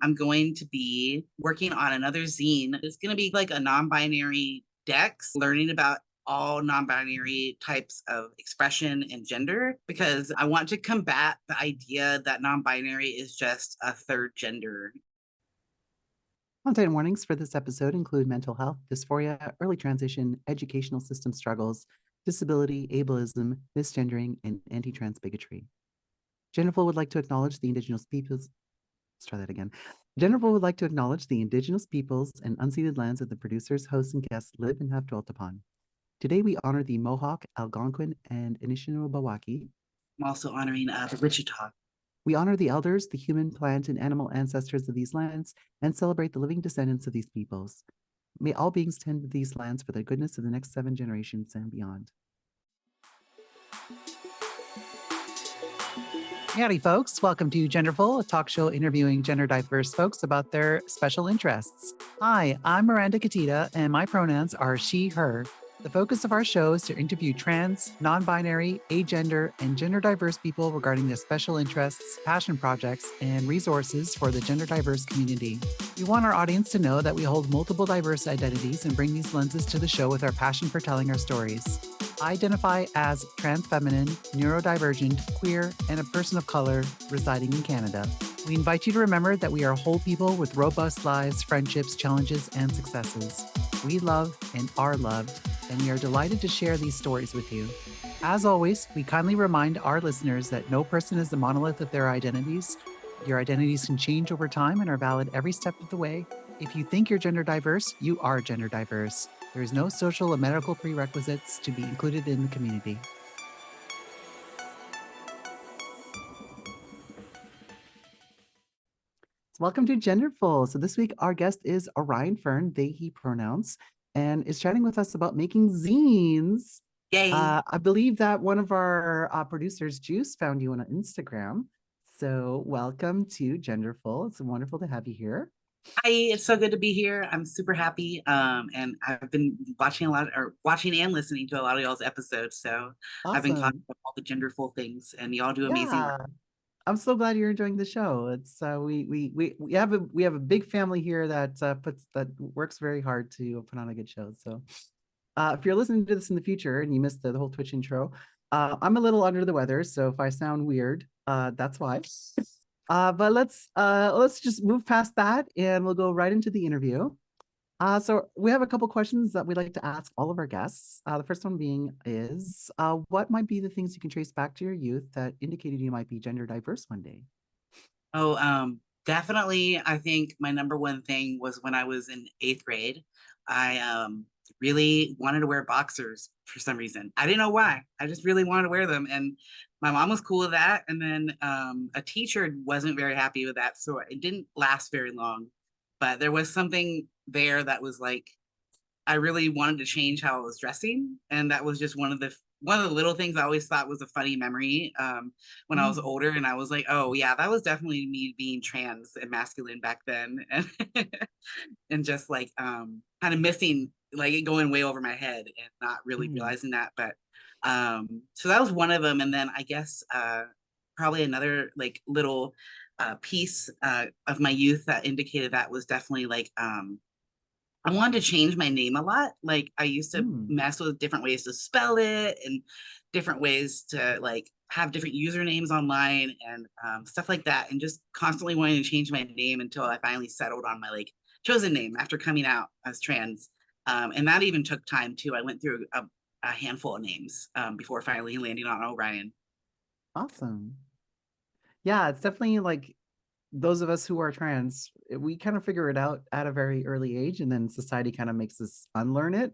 I'm going to be working on another zine. It's going to be like a non-binary dex, learning about all non-binary types of expression and gender, because I want to combat the idea that non-binary is just a third gender. Content warnings for this episode include mental health, dysphoria, early transition, educational system struggles, disability, ableism, misgendering, and anti-trans bigotry. Genderful would like to acknowledge the Indigenous peoples. Let's try that again. Genderful would like to acknowledge the Indigenous peoples and unceded lands that the producers, hosts, and guests live and have dwelt upon. Today we honor the Mohawk, Algonquin, and Anishinabewaki. I'm also honoring the Wichita. We honor the elders, the human, plant, and animal ancestors of these lands, and celebrate the living descendants of these peoples. May all beings tend to these lands for the goodness of the next 7 generations and beyond. Howdy, folks. Welcome to Genderful, a talk show interviewing gender diverse folks about their special interests. Hi, I'm Miranda and my pronouns are she, her. The focus of our show is to interview trans, non-binary, agender, and gender diverse people regarding their special interests, passion projects, and resources for the gender diverse community. We want our audience to know that we hold multiple diverse identities and bring these lenses to the show with our passion for telling our stories. I identify as trans feminine, neurodivergent, queer, and a person of color residing in Canada. We invite you to remember that we are whole people with robust lives, friendships, challenges, and successes. We love and are loved, and we are delighted to share these stories with you. As always, we kindly remind our listeners that no person is the monolith of their identities. Your identities can change over time and are valid every step of the way. If you think you're gender diverse, you are gender diverse. There is no social or medical prerequisites to be included in the community. Welcome to Genderful. So this week, our guest is Orion Fern, they, he pronouns, and is chatting with us about making zines. Yay. I believe that one of our producers, Juice, found you on Instagram. So welcome to Genderful. It's wonderful to have you here. Hi, it's so good to be here. I'm super happy. And I've been watching and listening to a lot of y'all's episodes. So I've been caught up with all the genderful things, and y'all do amazing work. I'm so glad you're enjoying the show. It's we have a big family here that works very hard to put on a good show. So if you're listening to this in the future and you missed the whole Twitch intro, I'm a little under the weather, so if I sound weird, that's why. But let's just move past that and we'll go right into the interview. So we have a couple questions that we'd like to ask all of our guests. The first one being is, what might be the things you can trace back to your youth that indicated you might be gender diverse one day? Oh, definitely. I think my number one thing was when I was in 8th grade. I really wanted to wear boxers for some reason. I didn't know why. I just really wanted to wear them. And my mom was cool with that. And then a teacher wasn't very happy with that. So it didn't last very long. But there was something there that was like, I really wanted to change how I was dressing. And that was just one of the little things I always thought was a funny memory when I was older. And I was like, oh yeah, that was definitely me being trans and masculine back then. And just like kind of missing, like it going way over my head and not really realizing that. But so that was one of them. And then I guess probably another like little piece of my youth that indicated that was definitely like I wanted to change my name a lot. Like I used to mess with different ways to spell it and different ways to like have different usernames online and stuff like that. And just constantly wanting to change my name until I finally settled on my like chosen name after coming out as trans. And that even took time too. I went through a handful of names before finally landing on Orion. Awesome. Yeah, it's definitely like those of us who are trans, we kind of figure it out at a very early age, and then society kind of makes us unlearn it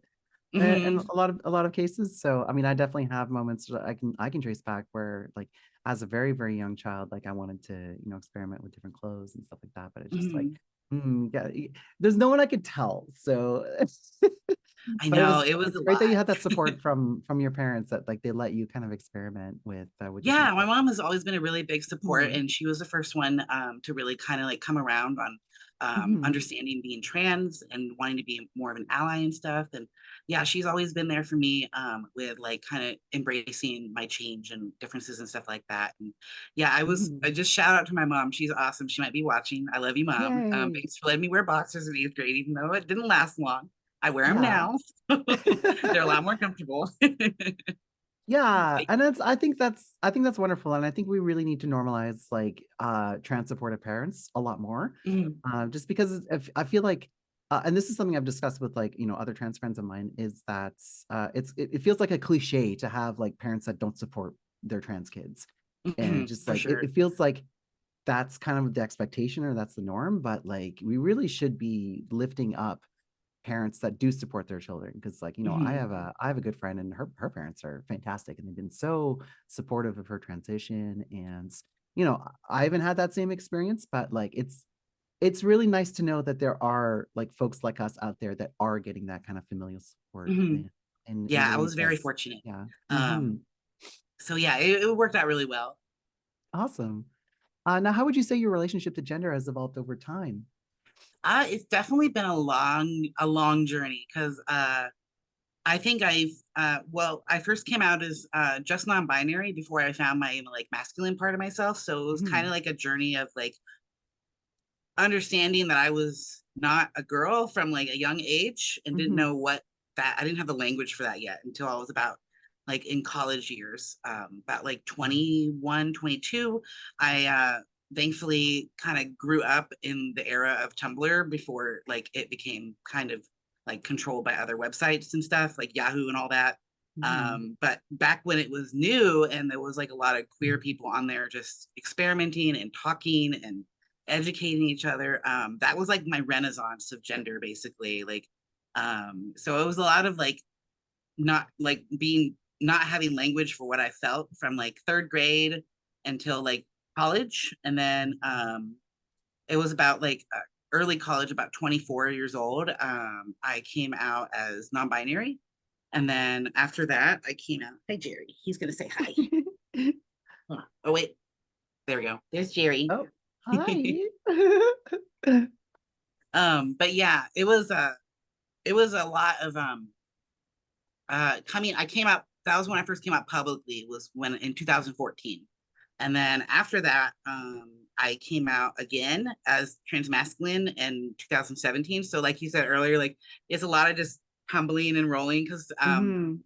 in a lot of cases. So I mean, I definitely have moments that I can trace back where like as a very, very young child, like I wanted to, experiment with different clothes and stuff like that. But it's just like, yeah, there's no one I could tell. So I But know it was it's a great that you lot. had that support from your parents that like they let you kind of experiment with different Yeah, my things. mom has always been a really big support, Mhm. and she was the first one to really kind of like come around on Mhm. understanding being trans and wanting to be more of an ally and stuff. And yeah, she's always been there for me with like kind of embracing my change and differences and stuff like that. And yeah, I Mhm. just shout out to my mom. She's awesome. She might be watching. I love you, mom. Yay. Thanks for letting me wear boxers in 8th grade, even though it didn't last long. I wear them Yeah. now. They're a lot more comfortable. Yeah, and I think that's wonderful, and I think we really need to normalize like trans supportive parents a lot more, Mhm, just because I feel like, and this is something I've discussed with like other trans friends of mine, is that it feels like a cliche to have like parents that don't support their trans kids, and mhm, just for like sure. it feels like that's kind of the expectation or that's the norm, but like we really should be lifting up parents that do support their children because like Mhm, I have a good friend and her parents are fantastic and they've been so supportive of her transition. And I haven't had that same experience, but like it's really nice to know that there are like folks like us out there that are getting that kind of familial support, mhm. and it Yeah, I really was very does. fortunate. Yeah. Um, so yeah, it worked out really well. Awesome. Now how would you say your relationship to gender has evolved over time? It's definitely been a long journey because I think well, I first came out as just non-binary before I found my like masculine part of myself. So it was kind of Mhm. like a journey of like understanding that I was not a girl from like a young age and didn't Mhm. know what that I didn't have the language for that yet until I was about like in college years, about like Yeah. 21, 22. I thankfully kind of grew up in the era of Tumblr before like it became kind of like controlled by other websites and stuff like Yahoo and all that. Mhm. But back when it was new and there was like a lot of queer people on there just experimenting and talking and educating each other, that was like my renaissance of gender basically. Like so it was a lot of like not like being not having language for what I felt from like 3rd grade until like college. And then it was about like early college, about 24 years old, I came out as non-binary. And then after that I came out, hi Jerry, he's gonna say hi. Oh wait, there we go, there's Jerry. Oh, hi. But yeah, it was a lot of coming. I came out, that was when I first came out publicly, was when in 2014. And then after that, I came out again as trans masculine in 2017. So like you said earlier, like it's a lot of just tumbling and rolling because Mhm.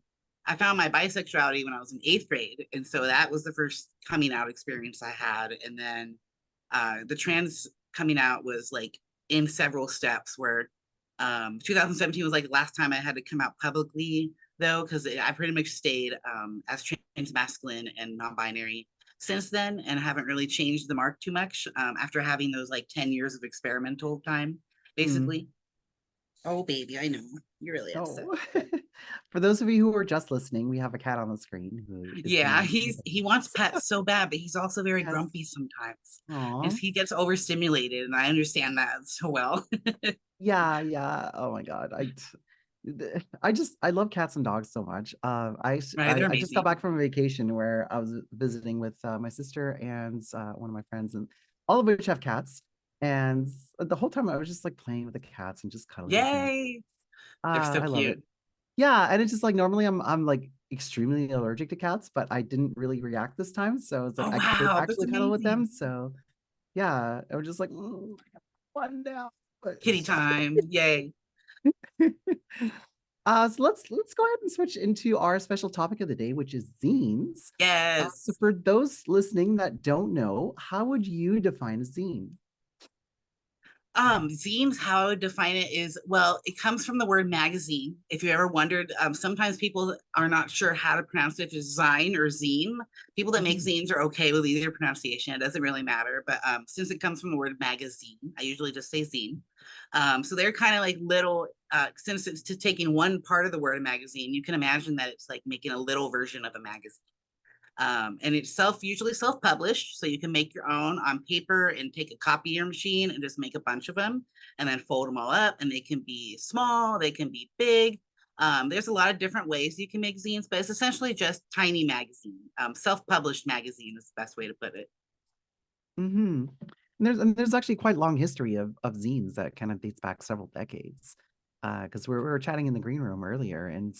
I found my bisexuality when I was in 8th grade. And so that was the first coming out experience I had. And then the trans coming out was like in several steps where 2017 was like the last time I had to come out publicly though, because I pretty much stayed as trans masculine and non-binary since then and haven't really changed the mark too much after having those like 10 years of experimental time, Mm. basically. Oh, baby, I know. You're really upset. Oh. For those of you who are just listening, we have a cat on the screen who is Yeah, being he wants pets so bad, but he's also very yes. grumpy sometimes. Aw. Is he gets overstimulated, and I understand that so well. Yeah, yeah. Oh my God. I love cats and dogs so much. Right, they're I just got amazing. back from a vacation where I was visiting with my sister and one of my friends, and all of which have cats. And the whole time I was just like playing with the cats and just cuddling with them. Yay! They're so I love it. cute. Yeah, and it's just like normally I'm like extremely allergic to cats, but I didn't really react this time. So it's like Oh I could wow, that's actually cuddle with them. amazing. So yeah, I was just like, I got one now. But Kitty time. Yay. so let's go ahead and switch into our special topic of the day, which is zines. So Yes. for those listening that don't know, how would you define a zine? Zines, how I would define it is, well, it comes from the word magazine. If you ever wondered, sometimes people are not sure how to pronounce it, if it's zine or zine. People that make Mhm. zines are okay with either pronunciation. It doesn't really matter. But since it comes from the word magazine, I usually just say zine. So they're kind of like little, since it's to taking one part of the word magazine, you can imagine that it's like making a little version of a magazine. And it's usually self-published, so you can make your own on paper and take a copier machine and just make a bunch of them and then fold them all up. And they can be small, they can be big. There's a lot of different ways you can make zines, but it's essentially just tiny magazine. Self-published magazine is the best way to put it. Mm-hmm. And there's actually quite a long history of zines that kind of dates back several decades. Because we were chatting in the green room earlier, and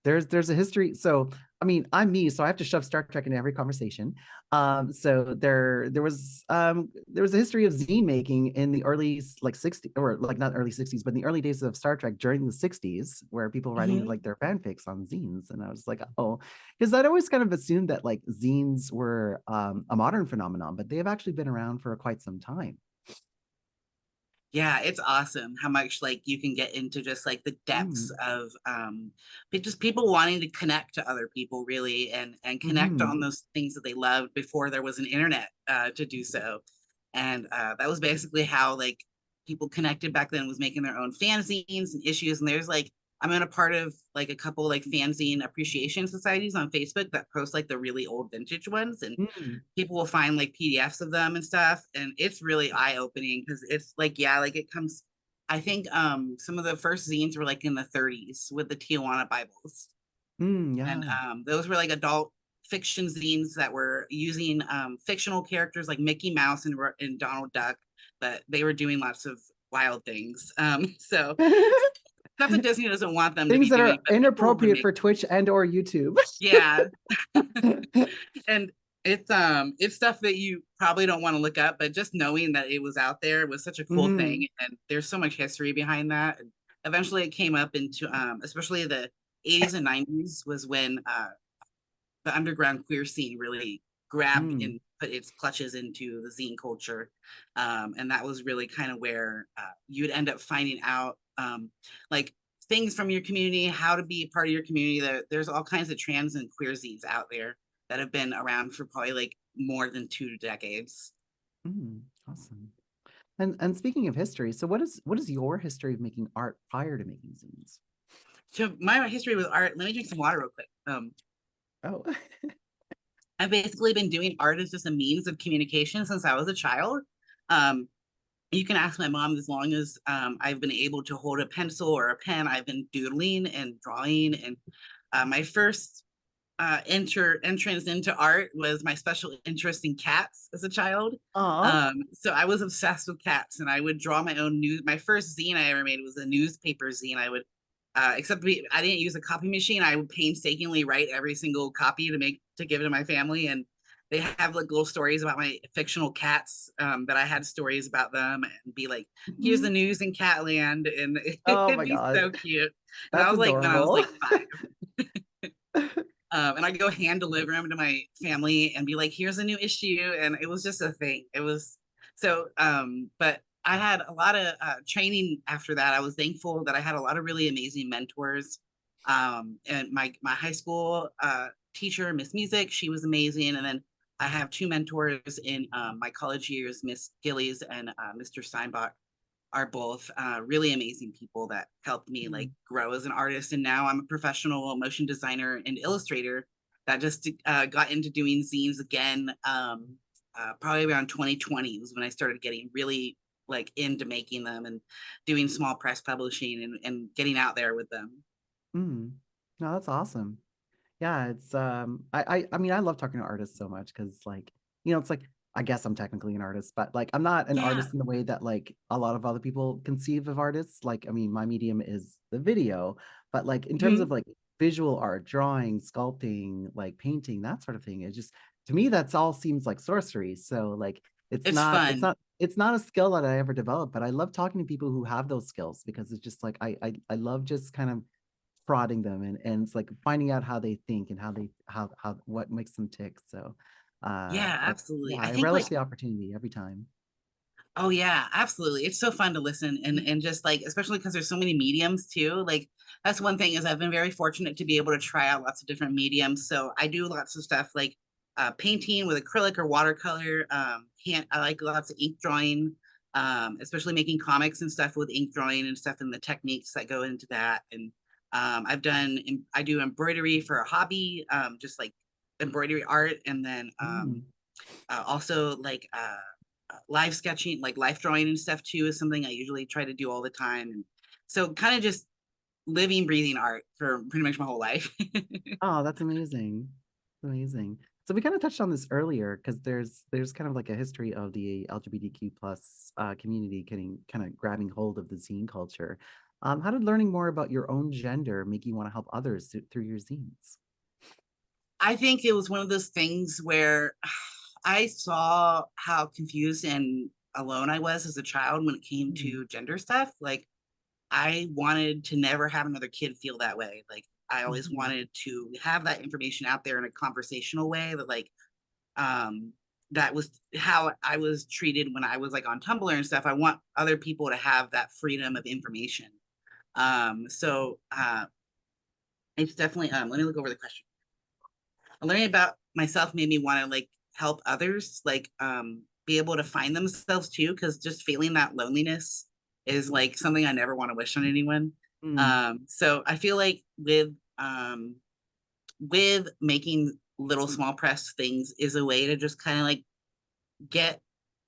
there's a history. So I mean, I'm me, so I have to shove Star Trek into every conversation. So there was a history of zine making in the early like 60s, or like not early 60s, but in the early days of Star Trek during the 60s, where people were writing Mhm. like their fanfics on zines, and I was like, oh, because I'd always kind of assumed that like zines were a modern phenomenon, but they have actually been around for quite some time. Yeah, it's awesome how much like you can get into just like the depths Mm, of just people wanting to connect to other people really and connect mhm, on those things that they loved before there was an internet to do so. And that was basically how like people connected back then, was making their own fanzines and issues. And there's like I'm in a part of like a couple like fanzine appreciation societies on Facebook that post like the really old vintage ones, and mm, people will find like PDFs of them and stuff. And it's really eye-opening because it's like, yeah, like it comes, I think some of the first zines were like in the 30s with the Tijuana Bibles. And yeah. those were like adult fiction zines that were using fictional characters like Mickey Mouse and Donald Duck, but they were doing lots of wild things. So stuff that Disney doesn't want them to Things be that doing, are but people have been inappropriate making. for Twitch and or YouTube. Yeah. And it's stuff that you probably don't want to look up, but just knowing that it was out there was such a cool Mhm, thing, and there's so much history behind that. And eventually it came up into especially the 80s and 90s was when the underground queer scene really grabbed mm, and put its clutches into the zine culture. And that was really kind of where you'd end up finding out like things from your community, how to be a part of your community. There's all kinds of trans and queer zines out there that have been around for probably like more than 2 decades. awesome. And speaking of history, so what is your history of making art prior to making zines? So my history with art, let me drink some water real quick. Oh. I've basically been doing art as just a means of communication since I was a child. Um, you can ask my mom, as long as I've been able to hold a pencil or a pen, I've been doodling and drawing. And my first entrance into art was my special interest in cats as a child. Aw. So I was obsessed with cats, and I would draw my own news. My first zine I ever made was a newspaper zine. I would, I didn't use a copy machine. I would painstakingly write every single copy to give to my family, and they have like little stories about my fictional cats, that I had stories about them, and be like, here's Mhm. the news in Catland, and Oh it'd my be God. so cute. And that That's was like when I was adorable. like 5. And I go hand deliver them to my family and be like, here's a new issue. And it was just a thing. It was so, but I had a lot of training after that. I was thankful that I had a lot of really amazing mentors. And my high school teacher, Miss Music, she was amazing. And then I have two mentors in my college years, Miss Gillies and Mr. Steinbach, are both really amazing people that helped me like Mm, grow as an artist. And now I'm a professional motion designer and illustrator that just got into doing zines again. Probably around 2020 was when I started getting really like into making them and doing small press publishing and getting out there with them. mm. No, that's awesome. Yeah, it's I mean I love talking to artists so much because like, it's like I guess I'm technically an artist, but like I'm not an Yeah. artist in the way that like a lot of other people conceive of artists. Like, I mean, my medium is the video, but like in terms Mhm. of like visual art, drawing, sculpting, like painting, that sort of thing, it just to me that's all seems like sorcery. So like it's It's not it's fun. not it's not a skill that I ever developed, but I love talking to people who have those skills because it's just like I love just kind of prodding them and it's like finding out how they think and how what makes them tick. So Yeah, I absolutely. yeah, I I think relish like, the opportunity every time. oh yeah, absolutely. It's so fun to listen and just like, especially because there's so many mediums too. Like that's one thing, is I've been very fortunate to be able to try out lots of different mediums. So I do lots of stuff like painting with acrylic or watercolor. I like lots of ink drawing, especially making comics and stuff with ink drawing and stuff, and the techniques that go into that. And I do embroidery for a hobby, just like embroidery art, and then Mm, also like live sketching, like life drawing and stuff too, is something I usually try to do all the time. And so kind of just living, breathing art for pretty much my whole life. Oh, that's amazing. Amazing. So we kind of touched on this earlier because there's kind of like a history of the LGBTQ plus community getting kind of grabbing hold of the zine culture. How did learning more about your own gender make you want to help others through your zines? I think it was one of those things where I saw how confused and alone I was as a child when it came Mm, to gender stuff. Like, I wanted to never have another kid feel that way. Like, I always mhm. wanted to have that information out there in a conversational way that, like, um, that was how I was treated when I was like on Tumblr and stuff. I want other people to have that freedom of information. So it's definitely, let me look over the question. Learning about myself made me want to like help others, like be able to find themselves too, because just feeling that loneliness is like something I never want to wish on anyone. Mm, So I feel like with making little small press things is a way to just kind of like get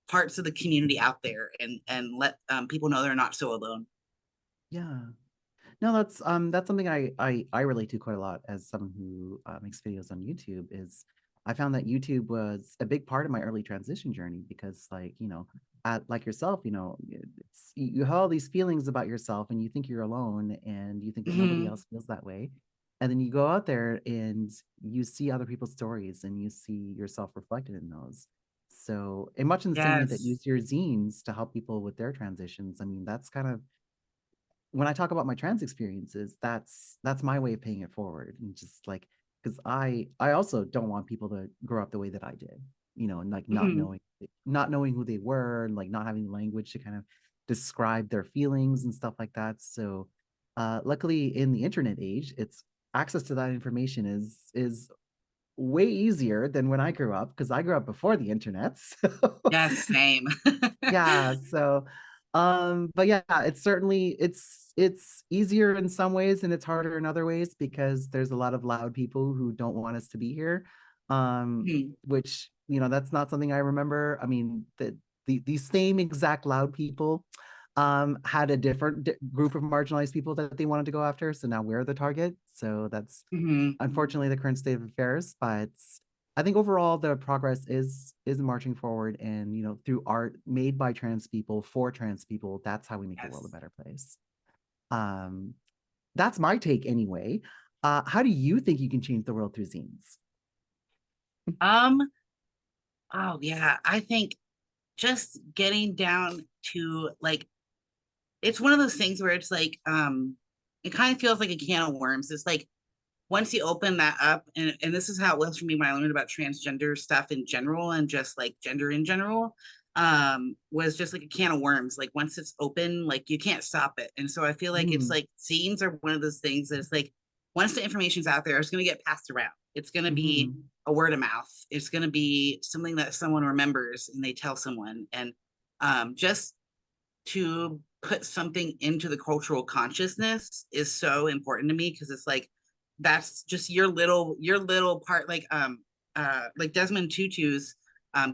parts of the community out there and let people know they're not so alone. yeah. No, that's something I relate to quite a lot as someone who makes videos on YouTube. Is I found that YouTube was a big part of my early transition journey because, like, like yourself, you have all these feelings about yourself and you think you're alone and you think that nobody Mm-hmm. else feels that way, and then you go out there and you see other people's stories and you see yourself reflected in those. So, in much in the same way that you Yes. use your zines to help people with their transitions, I mean, that's kind of when I talk about my trans experiences, that's my way of paying it forward. And just like, because I also don't want people to grow up the way that I did, and like Mm-hmm. not knowing who they were, and like not having language to kind of describe their feelings and stuff like that. So luckily in the internet age, it's access to that information is way easier than when I grew up, because I grew up before the internet. So Yes, same. yeah, so but yeah, it's certainly it's easier in some ways and it's harder in other ways because there's a lot of loud people who don't want us to be here. Mhm. Which, that's not something I remember. I mean, the same exact loud people had a different group of marginalized people that they wanted to go after, so now we're the target. So that's Mhm. unfortunately the current state of affairs, but I think overall the progress is marching forward, and through art made by trans people for trans people, that's how we make the world a Yes. better place. Um, that's my take anyway. How do you think you can change the world through zines? Um, oh yeah, I think just getting down to like it's one of those things where it's like it kind of feels like a can of worms. It's like once you open that up, and this is how it was for me when I learned about transgender stuff in general and just like gender in general, was just like a can of worms. Like once it's open, like you can't stop it. And so I feel like it's Mm, like scenes are one of those things that it's like once the information's out there, it's gonna get passed around. It's gonna be mhm, a word of mouth. It's gonna be something that someone remembers and they tell someone. And just to put something into the cultural consciousness is so important to me because it's like that's just your little part like Desmond Tutu's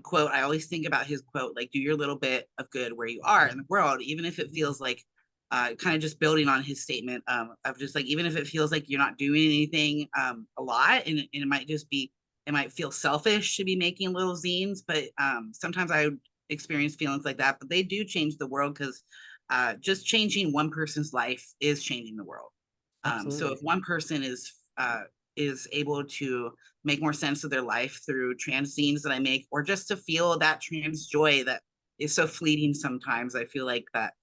quote. I always think about his quote, like do your little bit of good where you are in the world, even if it feels like kind of just building on his statement of just like even if it feels like you're not doing anything a lot, and it might just be it might feel selfish to be making little zines, but sometimes I experience feelings like that, but they do change the world because just changing one person's life is changing the world. So if absolutely. one person is able to make more sense of their life through trans scenes that I make, or just to feel that trans joy that is so fleeting sometimes, I feel like that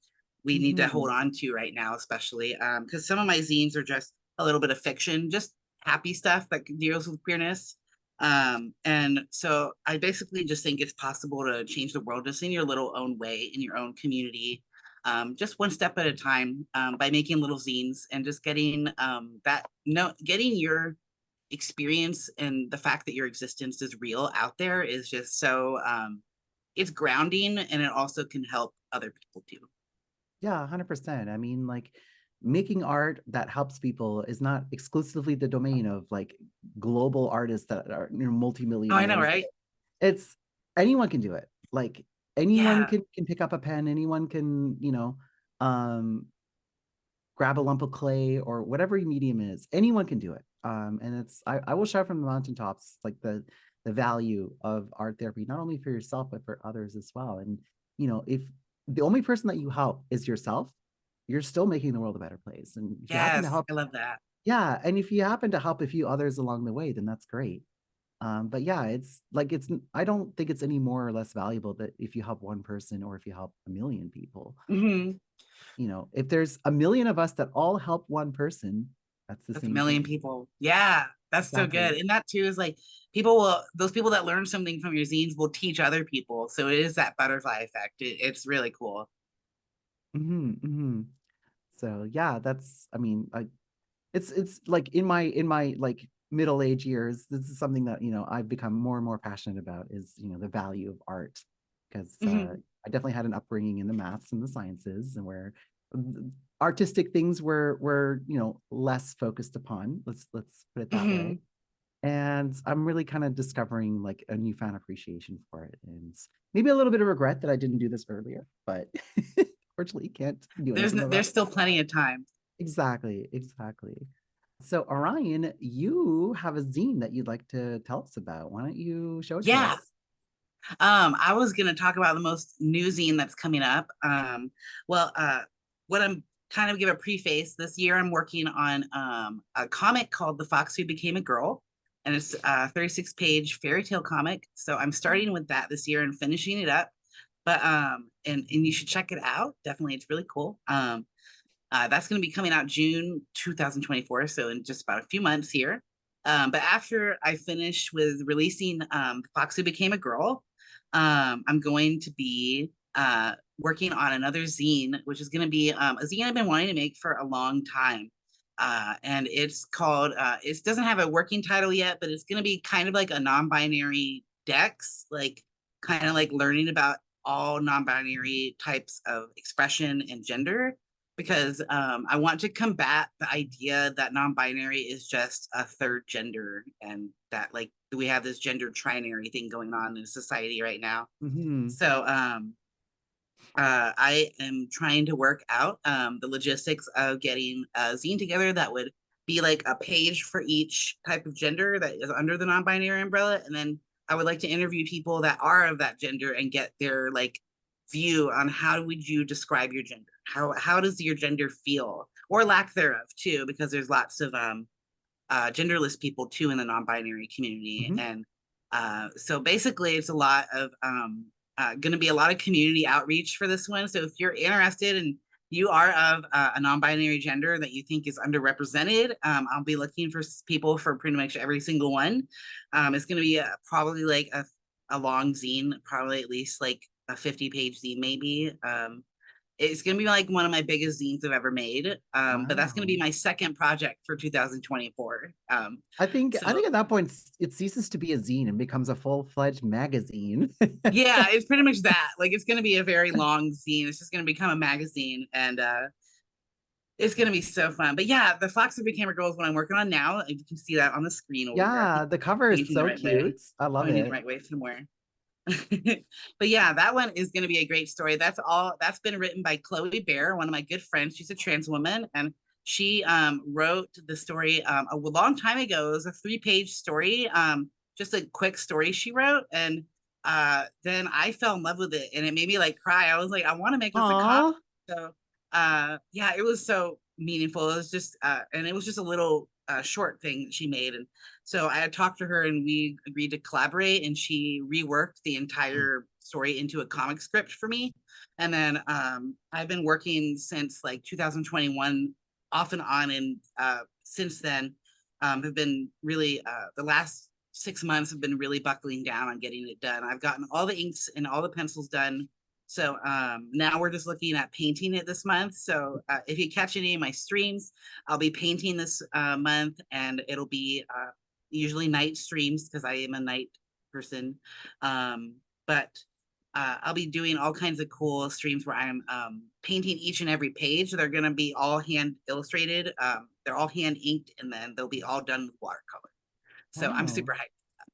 we need to hold Mhm, on to right now, especially because some of my zines are just a little bit of fiction, just happy stuff that deals with queerness. And so I basically just think it's possible to change the world just in your little own way, in your own community, just one step at a time, by making little zines and just getting that no getting your experience and the fact that your existence is real out there is just so it's grounding, and it also can help other people too. yeah, 100%. I mean, like, making art that helps people is not exclusively the domain of like global artists that are Oh, I know, multimillionaires. right? It's anyone can do it. Like, anyone Yeah. can pick up a pen, anyone can, um grab a lump of clay or whatever your medium is. Anyone can do it. And I will shout from the mountaintops, like the value of art therapy, not only for yourself, but for others as well. And, if the only person that you help is yourself, you're still making the world a better place. And if you happen to Yes, help, I love that. yeah. And if you happen to help a few others along the way, then that's great. But yeah, I don't think it's any more or less valuable that if you help one person or if you help a million people. Hmm. If there's a million of us that all help one person, that's the That's a same million thing. people. Yeah, that's so good. Exactly. And that too is like those people that learn something from your zines will teach other people. So it is that butterfly effect. It's really cool. Hmm, hmm. So yeah, it's like in my like middle age years, this is something that I've become more and more passionate about is the value of art, because Hmm. I definitely had an upbringing in the maths and the sciences, and where artistic things were less focused upon. Let's put it that way. Hmm. And I'm really kind of discovering like a newfound appreciation for it, and maybe a little bit of regret that I didn't do this earlier, but fortunately can't do anything about There's it. still plenty of time. Exactly, exactly. So, Orion, you have a zine that you'd like to tell us about. Why don't you show it to Yeah. us? I was gonna talk about the most new zine that's coming up. Well, what I'm kind of give a preface. This year, I'm working on a comic called "The Fox Who Became a Girl," and it's a 36-page fairy tale comic. So I'm starting with that this year and finishing it up. But and you should check it out. Definitely, it's really cool. That's going to be coming out June 2024, so in just about a few months here. But after I finish with releasing Fox Who Became a Girl, I'm going to be working on another zine, which is going to be a zine I've been wanting to make for a long time. And it's called, it doesn't have a working title yet, but it's going to be kind of like a non binary Dex, like kind of like learning about all non binary types of expression and gender, because I want to combat the idea that non-binary is just a third gender, and that like we have this gender trinary thing going on in society right now. Hmm. So I am trying to work out the logistics of getting a zine together that would be like a page for each type of gender that is under the non-binary umbrella, and then I would like to interview people that are of that gender and get their like view on how would you describe your gender, how does your gender feel or lack thereof too, because there's lots of genderless people too in the non-binary community. Hmm. And so basically it's a lot of going to be a lot of community outreach for this one. So if you're interested and you are of a non-binary gender that you think is underrepresented, I'll be looking for people for pretty much every single one. It's going to be probably like a long zine, probably at least like a 50-page zine maybe. It's going to be like one of my biggest zines I've ever made. But that's going to be Wow. my second project for 2024. I think So at that point it ceases to be a zine and becomes a full-fledged magazine. yeah, it's pretty much that. Like it's going to be a very long zine. It's just going to become a magazine, and it's going to be so fun. But yeah, the Fox Who Became a Girl is what I'm working on now. You can see that on the screen over here. I think Yeah, the cover is pointing the so right way. cute. I love Pointing the it. right way somewhere. But yeah, that one is going to be a great story. That's been written by Chloe Bear, one of my good friends. She's a trans woman, and she wrote the story a long time ago. It was a 3-page story, just a quick story she wrote, and then I fell in love with it, and it made me like cry. I was like, I want to make this a comic. Aw. So yeah, it was so meaningful. It was just and it was just a little short thing that she made, and so I had talked to her and we agreed to collaborate, and she reworked the entire story into a comic script for me. And then I've been working since like 2021 off and on, and since then have been really the last 6 months have been really buckling down on getting it done. I've gotten all the inks and all the pencils done. So now we're just looking at painting it this month. So if you catch any of my streams, I'll be painting this month, and it'll be usually night streams because I am a night person. But I'll be doing all kinds of cool streams where I'm painting each and every page. They're going to be all hand illustrated. They're all hand inked, and then they'll be all done with watercolor. So I'm Wow. super hyped.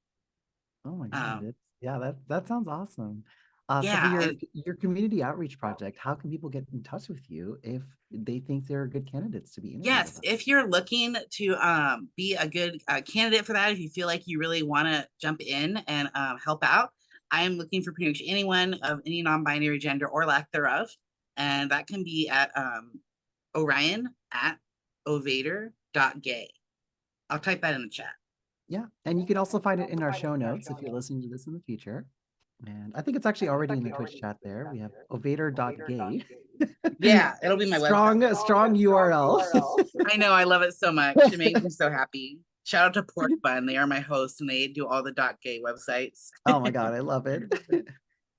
Oh my God. Um, Yeah, that sounds awesome. So for Yeah, your community outreach project, how can people get in touch with you if they think they're good candidates to be interviewed yes, about? if you're looking to be a good candidate for that, if you feel like you really want to jump in and help out, I am looking for pretty much anyone of any non-binary gender or lack thereof. And that can be at Orion at Ovaettr.gay. I'll type that in the chat. Yeah, and you can also find it in our show notes if you're listening to this in the future. And I think it's actually already in the Twitch chat there. We have ovator.gay. Yeah, it'll be my website. Strong URL. I know, I love it so much. It makes me so happy. Shout out to Pork Bun. They are my hosts and they do all the .gay websites. Oh my God, I love it.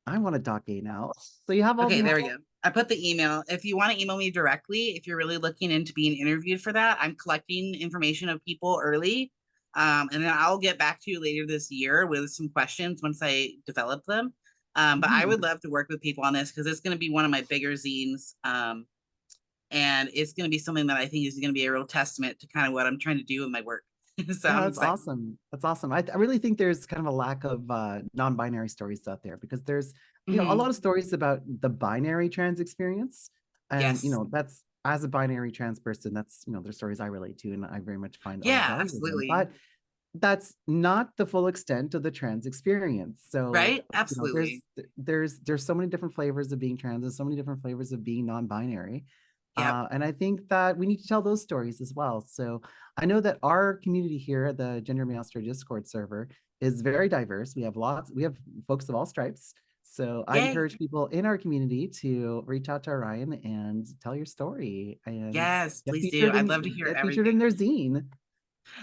I want a .gay now. So you have all Okay, these. there we go. I put the email. If you want to email me directly, if you're really looking into being interviewed for that, I'm collecting information of people early. And then I'll get back to you later this year with some questions once I develop them. But I would love to work with people on this because it's going to be one of my bigger zines. And it's going to be something that I think is going to be a real testament to kind of what I'm trying to do with my work. So Yeah, I'm that's excited. awesome. That's awesome. I really think there's kind of a lack of non-binary stories out there because there's, a lot of stories about the binary trans experience. And, Yes. that's as a binary trans person, that's, there's stories I relate to and I very much find Yeah, valuable in. absolutely. But that's not the full extent of the trans experience. So, right? Absolutely. there's so many different flavors of being trans and so many different flavors of being non-binary. Yep. And I think that we need to tell those stories as well. So I know that our community here at the GenderMeowster Discord server is very diverse. We have folks of all stripes. So I Yay. encourage people in our community to reach out to Orion and tell your story and Yes, please do. I'd love to hear get featured in everything. their zine.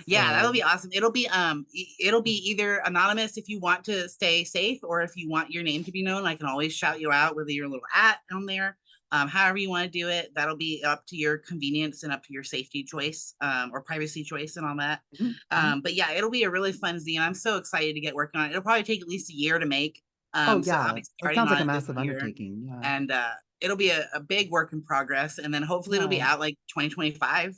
Yeah, that'll So be awesome. It'll be either anonymous if you want to stay safe, or if you want your name to be known, I can always shout you out with your little at on there. However you want to do it, that'll be up to your convenience and up to your safety choice, or privacy choice and all that. But yeah, it'll be a really fun zine. I'm so excited to get working on it. It'll probably take at least a year to make. oh So I'll yeah, be it starting sounds like on a it this massive year, undertaking. Yeah. and it'll be a big work in progress. And then hopefully it'll be Yeah. out like 2025,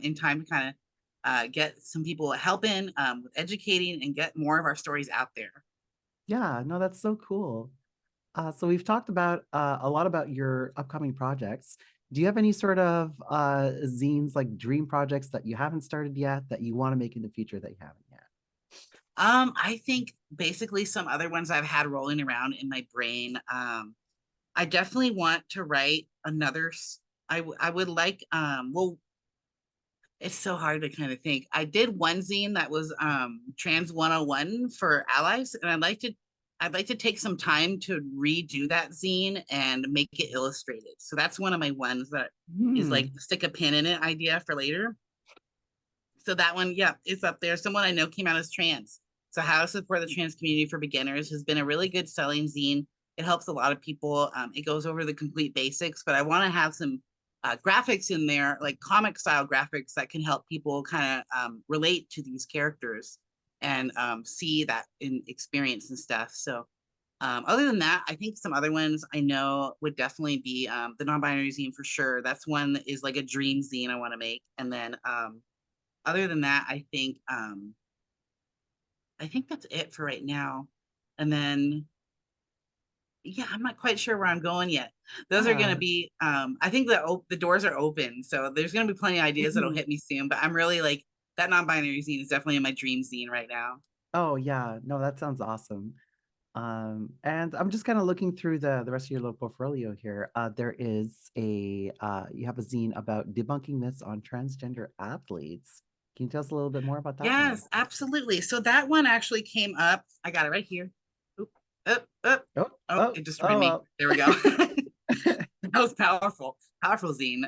in time to kind of get some people helping with educating and get more of our stories out there. Yeah, no, that's so cool. So we've talked about a lot about your upcoming projects. Do you have any sort of zines, like dream projects that you haven't started yet that you want to make in the future that you haven't yet? I think basically some other ones I've had rolling around in my brain. I definitely want to write another. I would like. Well, it's so hard to kind of think. I did one zine that was Trans 101 for allies, and I'd like to take some time to redo that zine and make it illustrated. So that's one of my ones that is like stick a pin in it idea for later. So that one, yeah, it's up there. Someone I know came out as trans. So how to support the trans community for beginners has been a really good selling zine. It helps a lot of people. It goes over the complete basics, but I want to have some graphics in there, like comic style graphics that can help people kind of relate to these characters and see that in experience and stuff. So other than that, I think some other ones I know would definitely be the non-binary zine for sure. That's one that is like a dream zine I want to make. And then other than that, I think that's it for right now. And then yeah, I'm not quite sure where I'm going yet. Those are going to be I think the doors are open, so there's going to be plenty of ideas that'll hit me soon, but I'm really like that non-binary zine is definitely in my dream zine right now. Oh yeah, no, that sounds awesome. And I'm just kind of looking through the rest of your little portfolio here. There is you have a zine about debunking myths on transgender athletes. Can you tell us a little bit more about that one? Yes, absolutely. So that one actually came up. I got it right here. Oop, it just read me. There we go. That was powerful, powerful zine.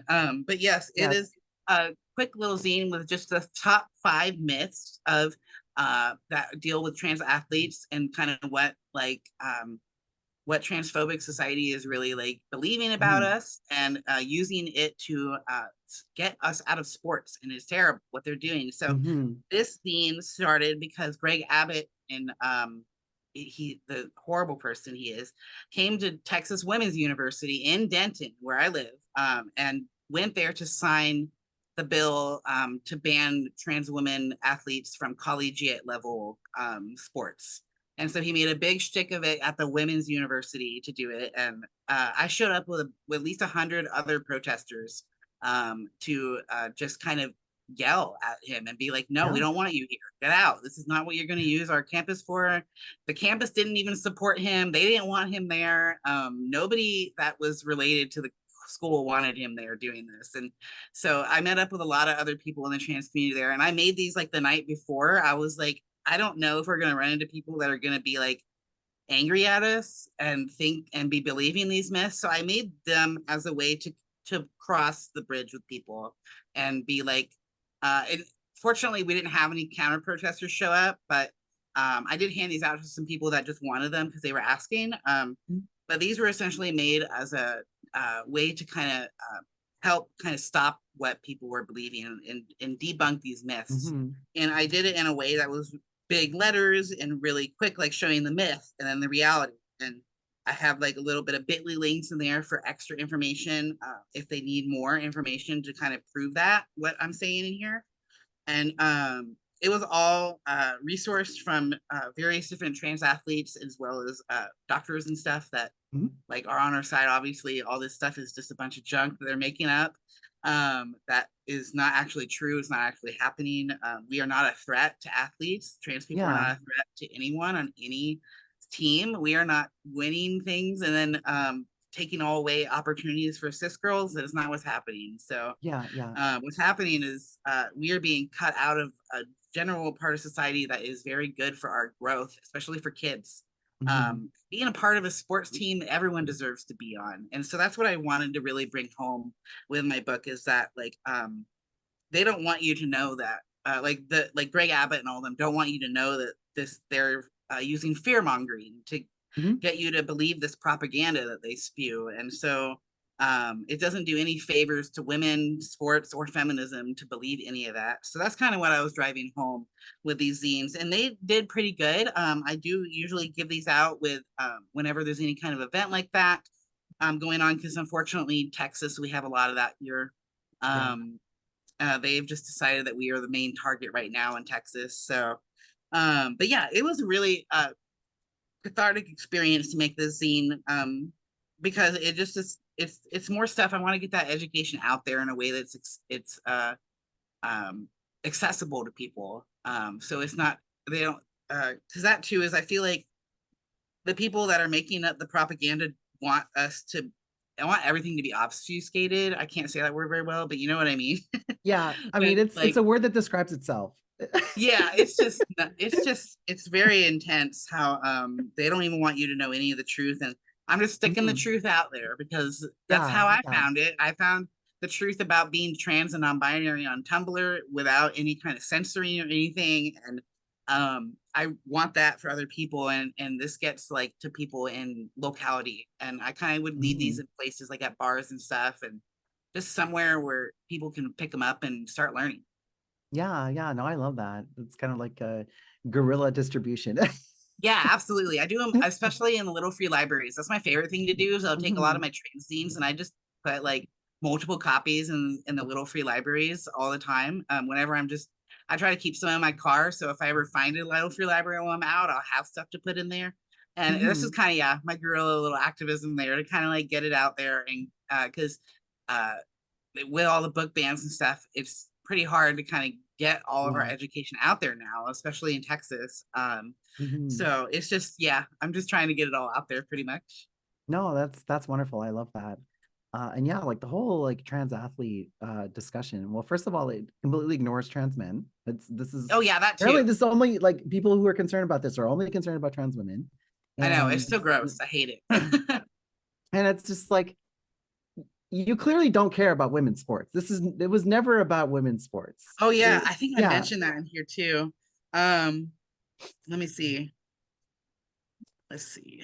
But yes, it is a quick little zine with just the top 5 myths of that deal with trans athletes and kind of what transphobic society is really like believing about us and using it to get us out of sports. And it's terrible what they're doing. So this zine started because Greg Abbott and the horrible person he is, came to Texas Women's University in Denton, where I live, and went there to sign the bill to ban trans women athletes from collegiate level sports. And so he made a big shtick of it at the women's university to do it. And I showed up with at least 100 other protesters to just kind of yell at him and be like, no, we Yeah. don't want you here. Get out. This is not what you're going to use our campus for. The campus didn't even support him. They didn't want him there. Nobody that was related to the school wanted him there doing this. And so I met up with a lot of other people in the trans community there. And I made these like the night before. I was like, I don't know if we're going to run into people that are going to be like angry at us and think and be believing these myths. So I made them as a way to cross the bridge with people and be like, and fortunately we didn't have any counter protesters show up, but I did hand these out to some people that just wanted them because they were asking. But these were essentially made as a way to kind of help kind of stop what people were believing and debunk these myths. And I did it in a way that was big letters and really quick, like showing the myth and then the reality. And I have like a little bit of bit.ly links in there for extra information if they need more information to kind of prove that what I'm saying in here. And it was all resourced from various different trans athletes as well as doctors and stuff that like are on our side. Obviously, all this stuff is just a bunch of junk that they're making up. That is not actually true. It's not actually happening. We are not a threat to athletes. Trans people are not a threat to anyone on any team. We are not winning things and then taking all away opportunities for cis girls. That is not what's happening. So what's happening is we are being cut out of a general part of society that is very good for our growth, especially for kids. Being a part of a sports team everyone deserves to be on. And so that's what I wanted to really bring home with my book is that like they don't want you to know that like Greg Abbott and all of them don't want you to know that they're using fear mongering to get you to believe this propaganda that they spew. And so it doesn't do any favors to women, sports, or feminism to believe any of that. So that's kind of what I was driving home with these zines. And they did pretty good. I do usually give these out with whenever there's any kind of event like that going on, because unfortunately, Texas, we have a lot of that here. They've just decided that we are the main target right now in Texas. So, but yeah, it was a really cathartic experience to make this zine because it just is it's more stuff. I want to get that education out there in a way that's it's accessible to people. So it's not they don't because that too is I feel like the people that are making up the propaganda want us to. I want everything to be obfuscated. I can't say that word very well, but you know what I mean. Yeah, I mean it's a word that describes itself. Yeah, it's very intense how they don't even want you to know any of the truth, and I'm just sticking the truth out there because that's how I found it. I found the truth about being trans and non-binary on Tumblr without any kind of censoring or anything, and I want that for other people, and this gets like to people in locality, and I kind of would leave these in places like at bars and stuff, and just somewhere where people can pick them up and start learning. Yeah, no, I love that. It's kind of like a guerrilla distribution. Yeah, absolutely. I do them, especially in the little free libraries. That's my favorite thing to do. So I'll take a lot of my trans zines and I just put like multiple copies in the little free libraries all the time. Whenever I try to keep some in my car. So if I ever find a little free library while I'm out, I'll have stuff to put in there. And this is kind of, my guerrilla little activism there to kind of like get it out there. And because with all the book bans and stuff, it's pretty hard to kind of get all of our education out there now, especially in Texas. So it's just, I'm just trying to get it all out there pretty much. No, that's wonderful. I love that. And yeah, like the whole like trans athlete discussion. Well, first of all, it completely ignores trans men. This is that too. Apparently this is only like people who are concerned about this are only concerned about trans women. And I know it's so gross. I hate it. And it's just like you clearly don't care about women's sports. It was never about women's sports. Oh yeah, I think I mentioned that in here too. Let me see. Let's see.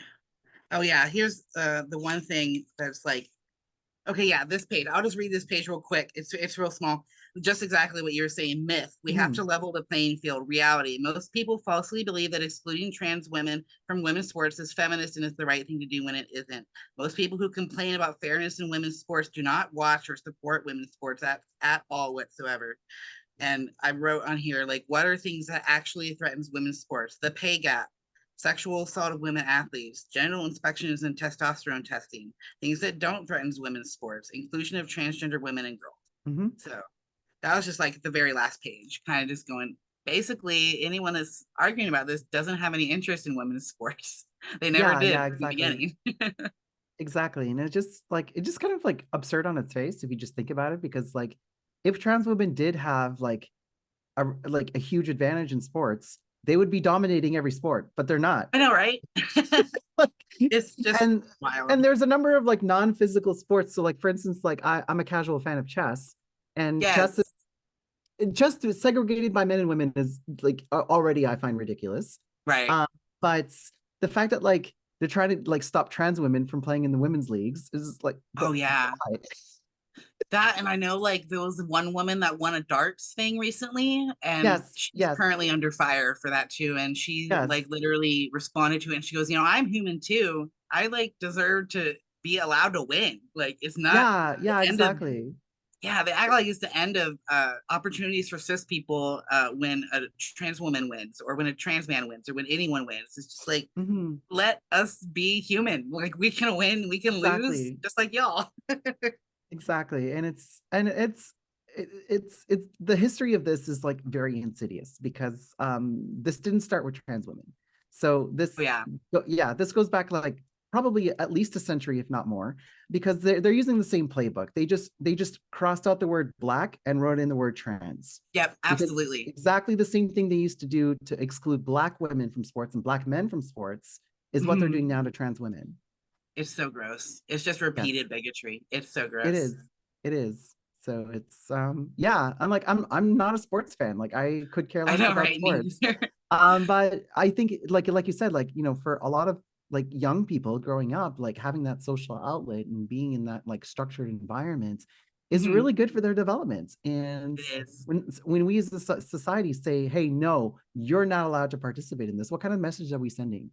Oh yeah, here's the one thing that's like, okay, yeah, this page. I'll just read this page real quick. It's real small. Just exactly what you were saying. Myth. We have to level the playing field. Reality. Most people falsely believe that excluding trans women from women's sports is feminist and is the right thing to do when it isn't. Most people who complain about fairness in women's sports do not watch or support women's sports at all whatsoever. And I wrote on here, like, what are things that actually threatens women's sports? The pay gap. sexual assault of women athletes, genital inspections and testosterone testing, things that don't threaten women's sports, inclusion of transgender women and girls. Mm-hmm. So that was just like the very last page, kind of just going, basically, anyone that's arguing about this doesn't have any interest in women's sports. They never did from the beginning. Exactly. And it just kind of like absurd on its face if you just think about it, because like if trans women did have like a huge advantage in sports, they would be dominating every sport, but they're not. I know, right? Like, it's just wild. And there's a number of like non-physical sports. So like for instance, like I'm a casual fan of chess, and chess is just segregated by men and women is like already I find ridiculous. Right. But the fact that like they're trying to like stop trans women from playing in the women's leagues is like, oh yeah. That, and I know like there was one woman that won a darts thing recently, and she's currently under fire for that too. And she like literally responded to it, and she goes, I'm human too. I like deserve to be allowed to win. Like it's not exactly. They act like it's the end of opportunities for cis people when a trans woman wins, or when a trans man wins, or when anyone wins. It's just like, let us be human. Like we can win, we can lose, just like y'all. Exactly. And it's the history of this is like very insidious, because this didn't start with trans women. So this this goes back like probably at least a century, if not more, because they're using the same playbook. They just crossed out the word black and wrote in the word trans. Yep, absolutely. Exactly the same thing they used to do to exclude black women from sports and black men from sports is what they're doing now to trans women. It's so gross. It's just repeated bigotry. It's so gross. It is. So it's I'm like I'm not a sports fan. Like I could care less about sports. But I think like you said, like for a lot of like young people growing up, like having that social outlet and being in that like structured environment is really good for their development. And when we as a society say, hey, no, you're not allowed to participate in this, what kind of message are we sending?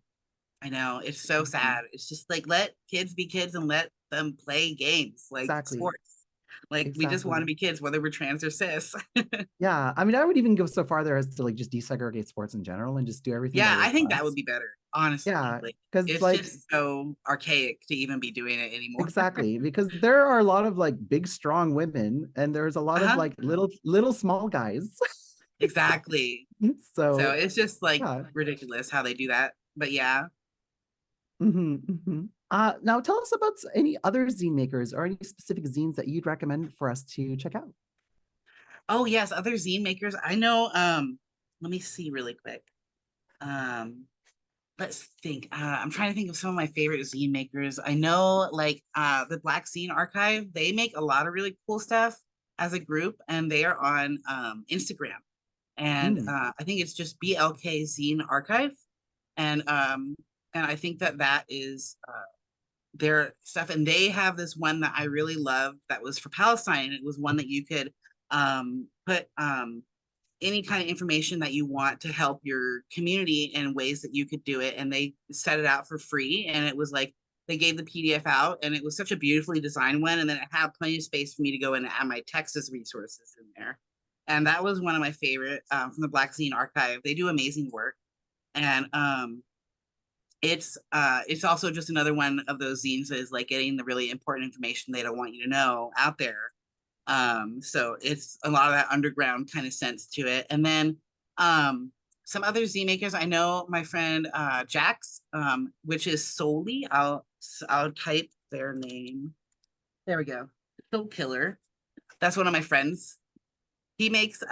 I know, it's so sad. It's just like, let kids be kids and let them play games like sports. Like we just want to be kids, whether we're trans or cis. Yeah, I mean, I would even go so far there as to like just desegregate sports in general and just do everything. Yeah, I think that would be better, honestly. Yeah, because it's like just so archaic to even be doing it anymore. Exactly, because there are a lot of like big, strong women, and there's a lot of like little small guys. Exactly. So it's just like ridiculous how they do that. But yeah. Now tell us about any other zine makers or any specific zines that you'd recommend for us to check out. Oh yes, other zine makers. I know, let me see really quick. Let's think. I'm trying to think of some of my favorite zine makers. I know like the Black Zine Archive, they make a lot of really cool stuff as a group, and they are on Instagram. And I think it's just BLK Zine Archive. And I think that is their stuff. And they have this one that I really love that was for Palestine. It was one that you could put any kind of information that you want to help your community in ways that you could do it. And they set it out for free. And it was like, they gave the PDF out, and it was such a beautifully designed one. And then it had plenty of space for me to go in and add my Texas resources in there. And that was one of my favorite from the Black Zine Archive. They do amazing work. And it's also just another one of those zines that is like getting the really important information they don't want you to know out there. So it's a lot of that underground kind of sense to it. And then some other zine makers, I know my friend Jax, which is solely, I'll type their name. There we go. Soul Killer. That's one of my friends. He makes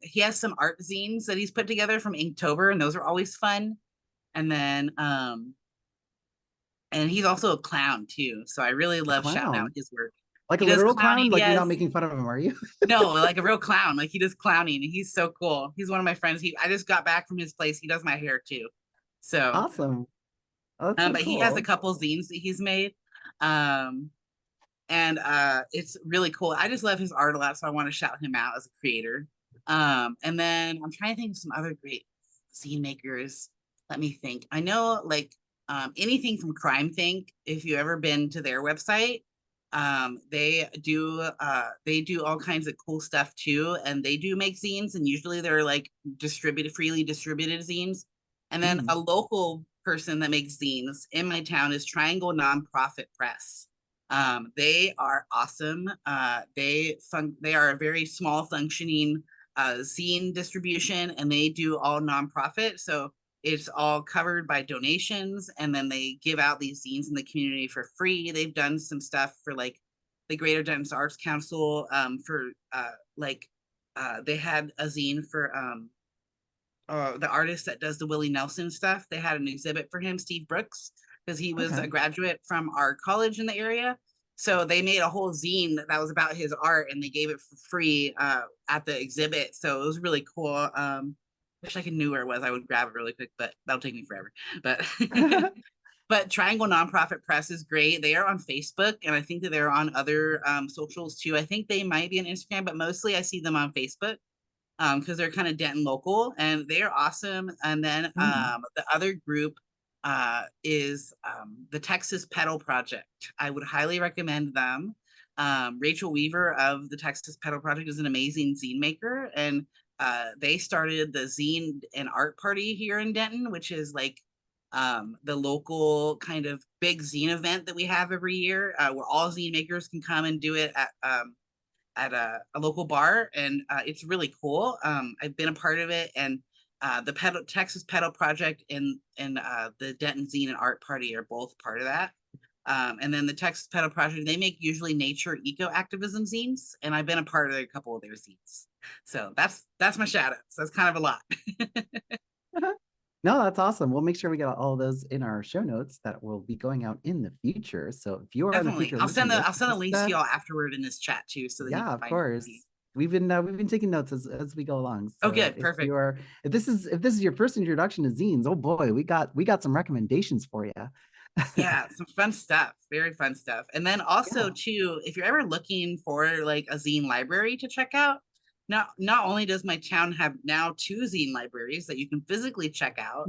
he has some art zines that he's put together from Inktober, and those are always fun. And then and he's also a clown too, so I really love shouting out his work. Like a literal clown? Like you're not making fun of him, are you? No, like a real clown. Like he does clowning, and he's so cool. He's one of my friends. I just got back from his place. He does my hair too. So awesome. Oh, so but cool. He has a couple zines that he's made. And it's really cool. I just love his art a lot, so I want to shout him out as a creator. And then I'm trying to think of some other great zine makers. Let me think. I know like anything from Crime Think, if you've ever been to their website, they do all kinds of cool stuff too, and they do make zines, and usually they're like freely distributed zines. And then a local person that makes zines in my town is Triangle Nonprofit Press. They are awesome. They are a very small functioning zine distribution, and they do all nonprofit. So it's all covered by donations, and then they give out these zines in the community for free. They've done some stuff for like the Greater Denton Arts Council for they had a zine for the artist that does the Willie Nelson stuff. They had an exhibit for him, Steve Brooks, because he was a graduate from our college in the area. So they made a whole zine that was about his art, and they gave it for free at the exhibit. So it was really cool. Wish I could knew where it was. I would grab it really quick, but that'll take me forever. But but Triangle Nonprofit Press is great. They are on Facebook, and I think that they're on other socials too. I think they might be on Instagram, but mostly I see them on Facebook because they're kind of Denton local, and they are awesome. And then the other group is the Texas Pedal Project. I would highly recommend them. Rachel Weaver of the Texas Pedal Project is an amazing zine maker, and they started the Zine and Art Party here in Denton, which is like the local kind of big zine event that we have every year, where all zine makers can come and do it at a local bar, and it's really cool. I've been a part of it, and the Texas Pedal Project and the Denton Zine and Art Party are both part of that. And then the Texas Pedal Project, they make usually nature eco activism zines, and I've been a part of a couple of their zines. So that's my shout outs. That's kind of a lot. No, that's awesome. We'll make sure we get all of those in our show notes that will be going out in the future. So if you are in the Definitely, future, I'll send the list, links to y'all afterward in this chat too, so that you yeah, can of find course. it. We've been taking notes as we go along. Oh, So good, perfect. if this is your first introduction to zines, oh boy, we got some recommendations for you. Yeah, some fun stuff, very fun stuff. And then also Yeah. too, if you're ever looking for like a zine library to check out, not only does my town have now 2 zine libraries that you can physically check out,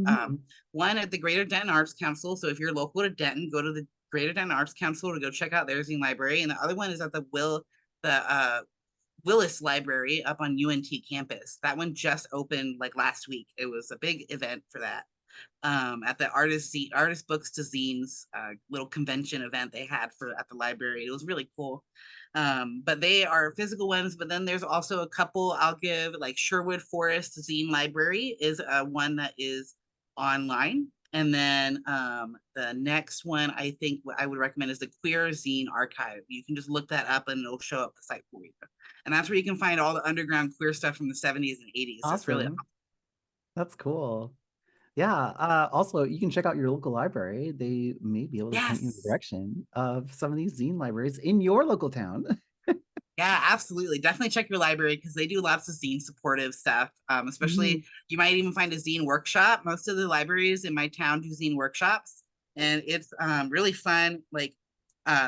one at the Greater Denton Arts Council. So if you're local to Denton, go to the Greater Denton Arts Council to go check out their zine library, and the other one is at the Willis Library up on UNT campus. That one just opened like last week. It was a big event for that. At the artist books to zines little convention event they had at the library. It was really cool. But they are physical ones, but then there's also a couple I'll give, like Sherwood Forest Zine Library is one that is online. And then the next one I think what I would recommend is the Queer Zine Archive. You can just look that up and it'll show up the site for you. And that's where you can find all the underground queer stuff from the 70s and 80s. Awesome. It's really awesome. That's cool. Yeah. Also, you can check out your local library. They may be able to point you in the direction of some of these zine libraries in your local town. Yeah, absolutely. Definitely check your library because they do lots of zine supportive stuff. Especially, you might even find a zine workshop. Most of the libraries in my town do zine workshops, and it's really fun. Like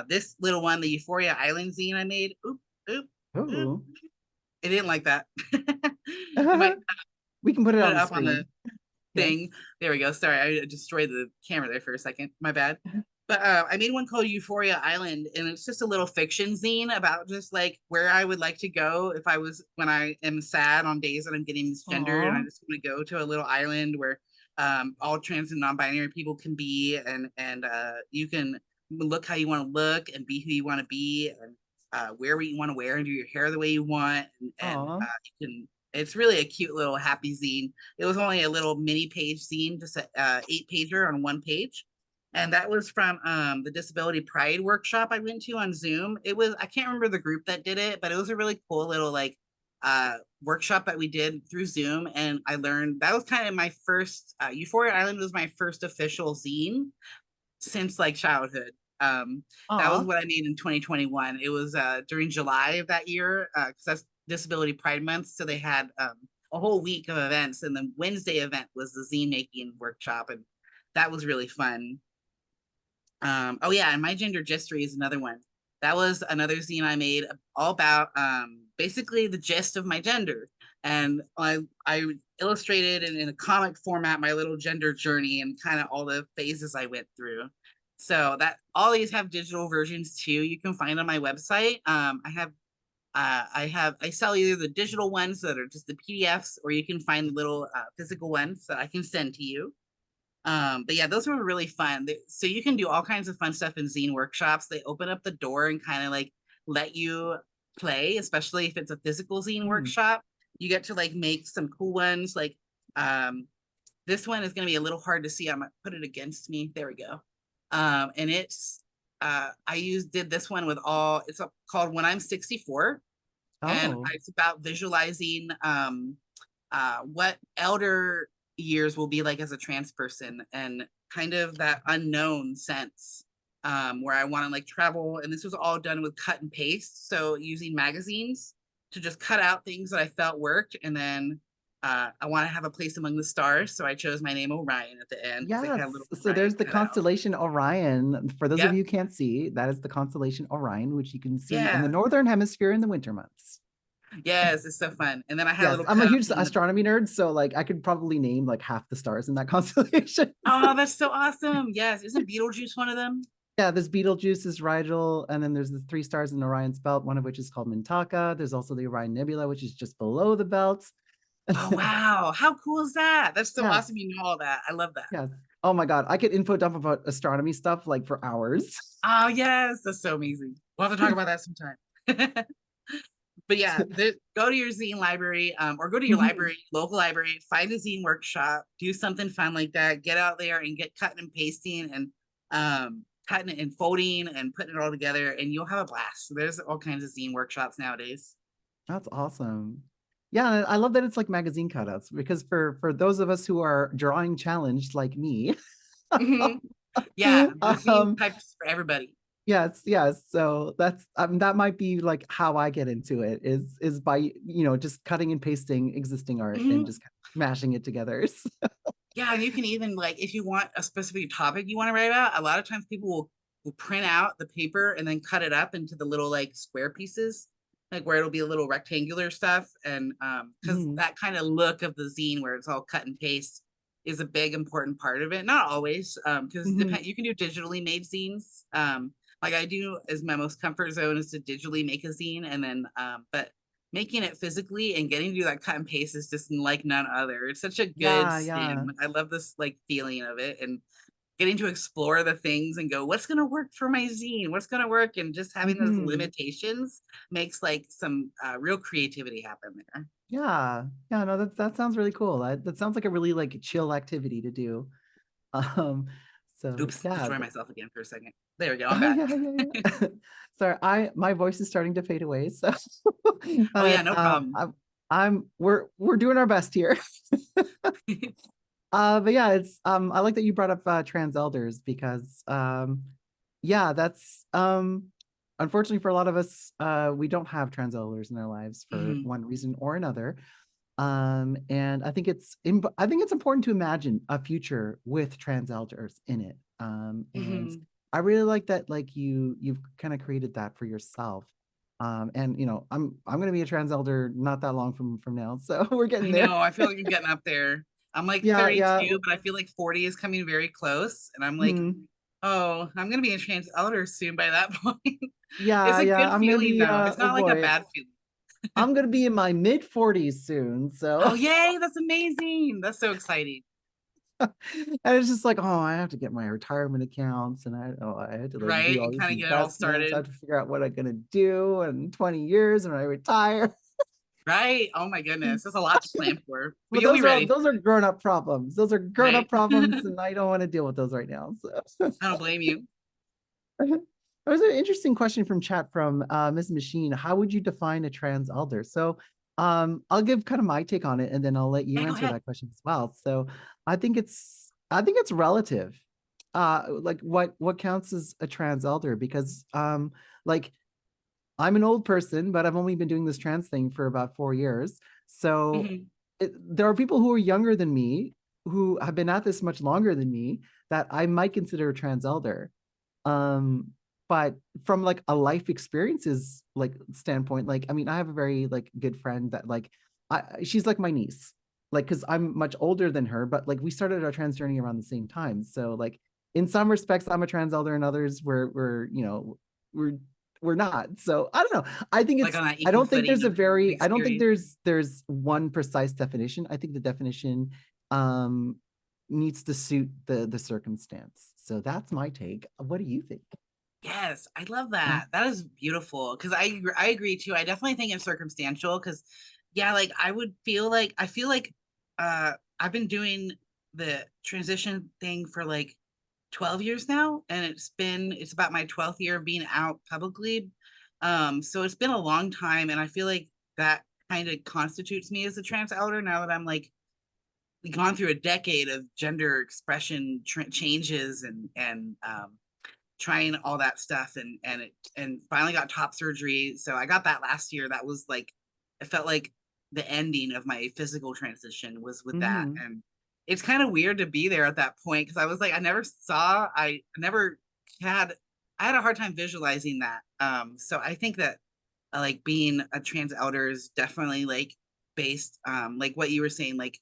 this little one, the Euphoria Island zine I made. Oop. It didn't like that. We can put it up on the thing. Yes. There we go. Sorry, I destroyed the camera there for a second. My bad. But I made one called Euphoria Island, and it's just a little fiction zine about just like where I would like to go when I am sad on days that I'm getting misgendered, and I just want to go to a little island where all trans and non-binary people can be, and you can look how you want to look and be who you want to be, and wear what you want to wear and do your hair the way you want, and you can. It's really a cute little happy zine. It was only a little mini page zine, just a 8-pager on one page. And that was from the Disability Pride workshop I went to on Zoom. I can't remember the group that did it, but it was a really cool little like workshop that we did through Zoom. And I learned that was kind of my first, Euphoria Island was my first official zine since like childhood. That was what I made in 2021. It was during July of that year, because that's Disability Pride Month. So they had a whole week of events, and the Wednesday event was the zine making workshop, and that was really fun. Oh yeah, and My Gender Gistery is another one. That was another zine I made all about basically the gist of my gender. And I illustrated in a comic format my little gender journey and kind of all the phases I went through. So that all these have digital versions too. You can find on my website. I sell either the digital ones that are just the PDFs, or you can find the little physical ones that I can send to you. But yeah, those were really fun. So you can do all kinds of fun stuff in zine workshops. They open up the door and kind of like let you play, especially if it's a physical zine Mm. workshop. You get to like make some cool ones. Like um, this one is going to be a little hard to see. I'm gonna put it against me. There we go. And it's did this one with all. It's called When I'm 64, and Oh, it's about visualizing what elder years will be like as a trans person, and kind of that unknown sense, where I want to like travel. And this was all done with cut and paste, so using magazines to just cut out things that I felt worked, and then I want to have a place among the stars, so I chose my name Orion at the end because I had a yes. little So Orion there's the cut out. constellation Orion. For those of Yep. you who can't see, that is the constellation Orion, which you can see in the Yeah. northern hemisphere in the winter months. Yes, it's so fun. And then I had a Yes, little I'm a cutout huge from the. astronomy nerd, so like I could probably name like half the stars in that constellation. Oh, that's so awesome. Yes, isn't Beetlejuice one of them? Yeah, there's Betelgeuse is Rigel, and then there's the three stars in Orion's belt, one of which is called Mintaka. There's also the Orion Nebula, which is just below the belt. Oh wow, how cool is that? That's so Yes, awesome. You know all that. I love that. yes. Oh my God, I could info dump about astronomy stuff like for hours. Oh yes, that's so amazing. We'll have to talk about that sometime. But yeah, go to your zine library, or go to your Mhm. library, local library, find a zine workshop, do something fun like that. Get out there and get cutting and pasting, and cutting it and folding and putting it all together, and you'll have a blast. There's all kinds of zine workshops nowadays. That's awesome. Yeah, and I love that it's like magazine cutouts because for those of us who are drawing challenged like me, Hmm. Yeah, the zine um, types for everybody. yes, yes. So that's that might be like how I get into it is by just cutting and pasting existing art and Hmm. just mashing it together. Yeah, and you can even like if you want a specific topic you want to write about, a lot of times people will print out the paper and then cut it up into the little like square pieces, like where it'll be a little rectangular stuff. And because Mhm, that kind of look of the zine where it's all cut and paste is a big important part of it. Not always, because mhm. depend you can do digitally made zines. Like I do, is my most comfort zone is to digitally make a zine, and then but making it physically and getting to do that cut and paste is just like none other. It's such a good Yeah, yeah. sim. I love this like feeling of it, and getting to explore the things and go, what's gonna work for my zine? What's gonna work? And just having those Mhm. limitations makes like some real creativity happen there. Yeah. Yeah, no, that sounds really cool. That sounds like a really like chill activity to do. Um, so Oops, yeah. destroy myself again for a second. There we go. I'm Oh back. yeah, yeah, yeah. Sorry, my voice is starting to fade away. So, Oh yeah, but no problem. we're doing our best here. But yeah, it's I like that you brought up trans elders because yeah, that's unfortunately for a lot of us, we don't have trans elders in our lives for Hmm. one reason or another. And I think it's important to imagine a future with trans elders in it. And Hmm. I really like that like you've kind of created that for yourself. And I'm gonna be a trans elder not that long from now, so we're getting I there. know. I feel like I'm getting up there. I'm like Yeah, yeah. 32, but I feel like 40 is coming very close. And I'm like, Mhm. oh, I'm gonna be a trans elder soon by that point. It's Yeah, a yeah. good I'm gonna feeling be though. It's oh not like a boy, bad feeling. I'm gonna be in my mid 40s soon. So Oh, yay, that's amazing. That's so exciting. and it's just like, oh, I have to get my retirement accounts and I had to like do Right? all And these kind of get it all investments. I started. have to figure out what I'm gonna do in 20 years when I retire. Right? Oh my goodness. That's a lot to plan for. But But you'll be ready, those are grown-up problems. Those are right? grown-up problems, and I don't want to deal with those right now. So I don't blame you. that was an interesting question from chat from Ms. Machine. How would you define a trans elder? So I'll give kind of my take on it and then I'll let you Yeah, go answer ahead. that question as well. So I think it's relative. Like what counts as a trans elder because like I'm an old person, but I've only been doing this trans thing for about 4 years. So Hmm. there are people who are younger than me who have been at this much longer than me that I might consider a trans elder. Um, but from like a life experiences like standpoint, like I mean, I have a very like good friend that like she's like my niece, like because I'm much older than her, but like we started our trans journey around the same time. So like in some respects, I'm a trans elder, in others we're we're not. So I don't know. I think Like it's on that I equal don't think footing there's a of very I don't think experience. there's one precise definition. I think the definition um needs to suit the circumstance. So that's my take. What do you think? Yes, I love that. That is beautiful because I agree too. I definitely think it's circumstantial because yeah, like I feel like I've been doing the transition thing for like 12 years now, and it's about my 12th year of being out publicly. So it's been a long time, and I feel like that kind of constitutes me as a trans outer now that I'm like gone through a decade of gender expression changes and trying all that stuff and finally got top surgery. So I got that last year. That was like it felt like the ending of my physical transition was with that. Mm-hmm. And it's kind of weird to be there at that point because I was like I never had I had a hard time visualizing that. So I think that like being a trans elder is definitely like based like what you were saying, like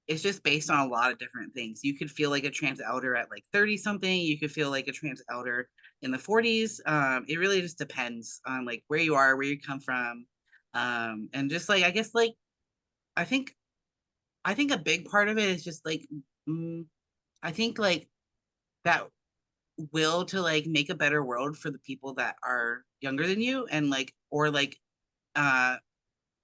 it's just based on a lot of different things. You could feel like a trans elder at like 30 something. You could feel like a trans elder in the 40s. It really just depends on like where you are, where you come from. And just like, I guess like, I think, I think a big part of it is just like, mm, I think like that will to like make a better world for the people that are younger than you and like, or like, uh,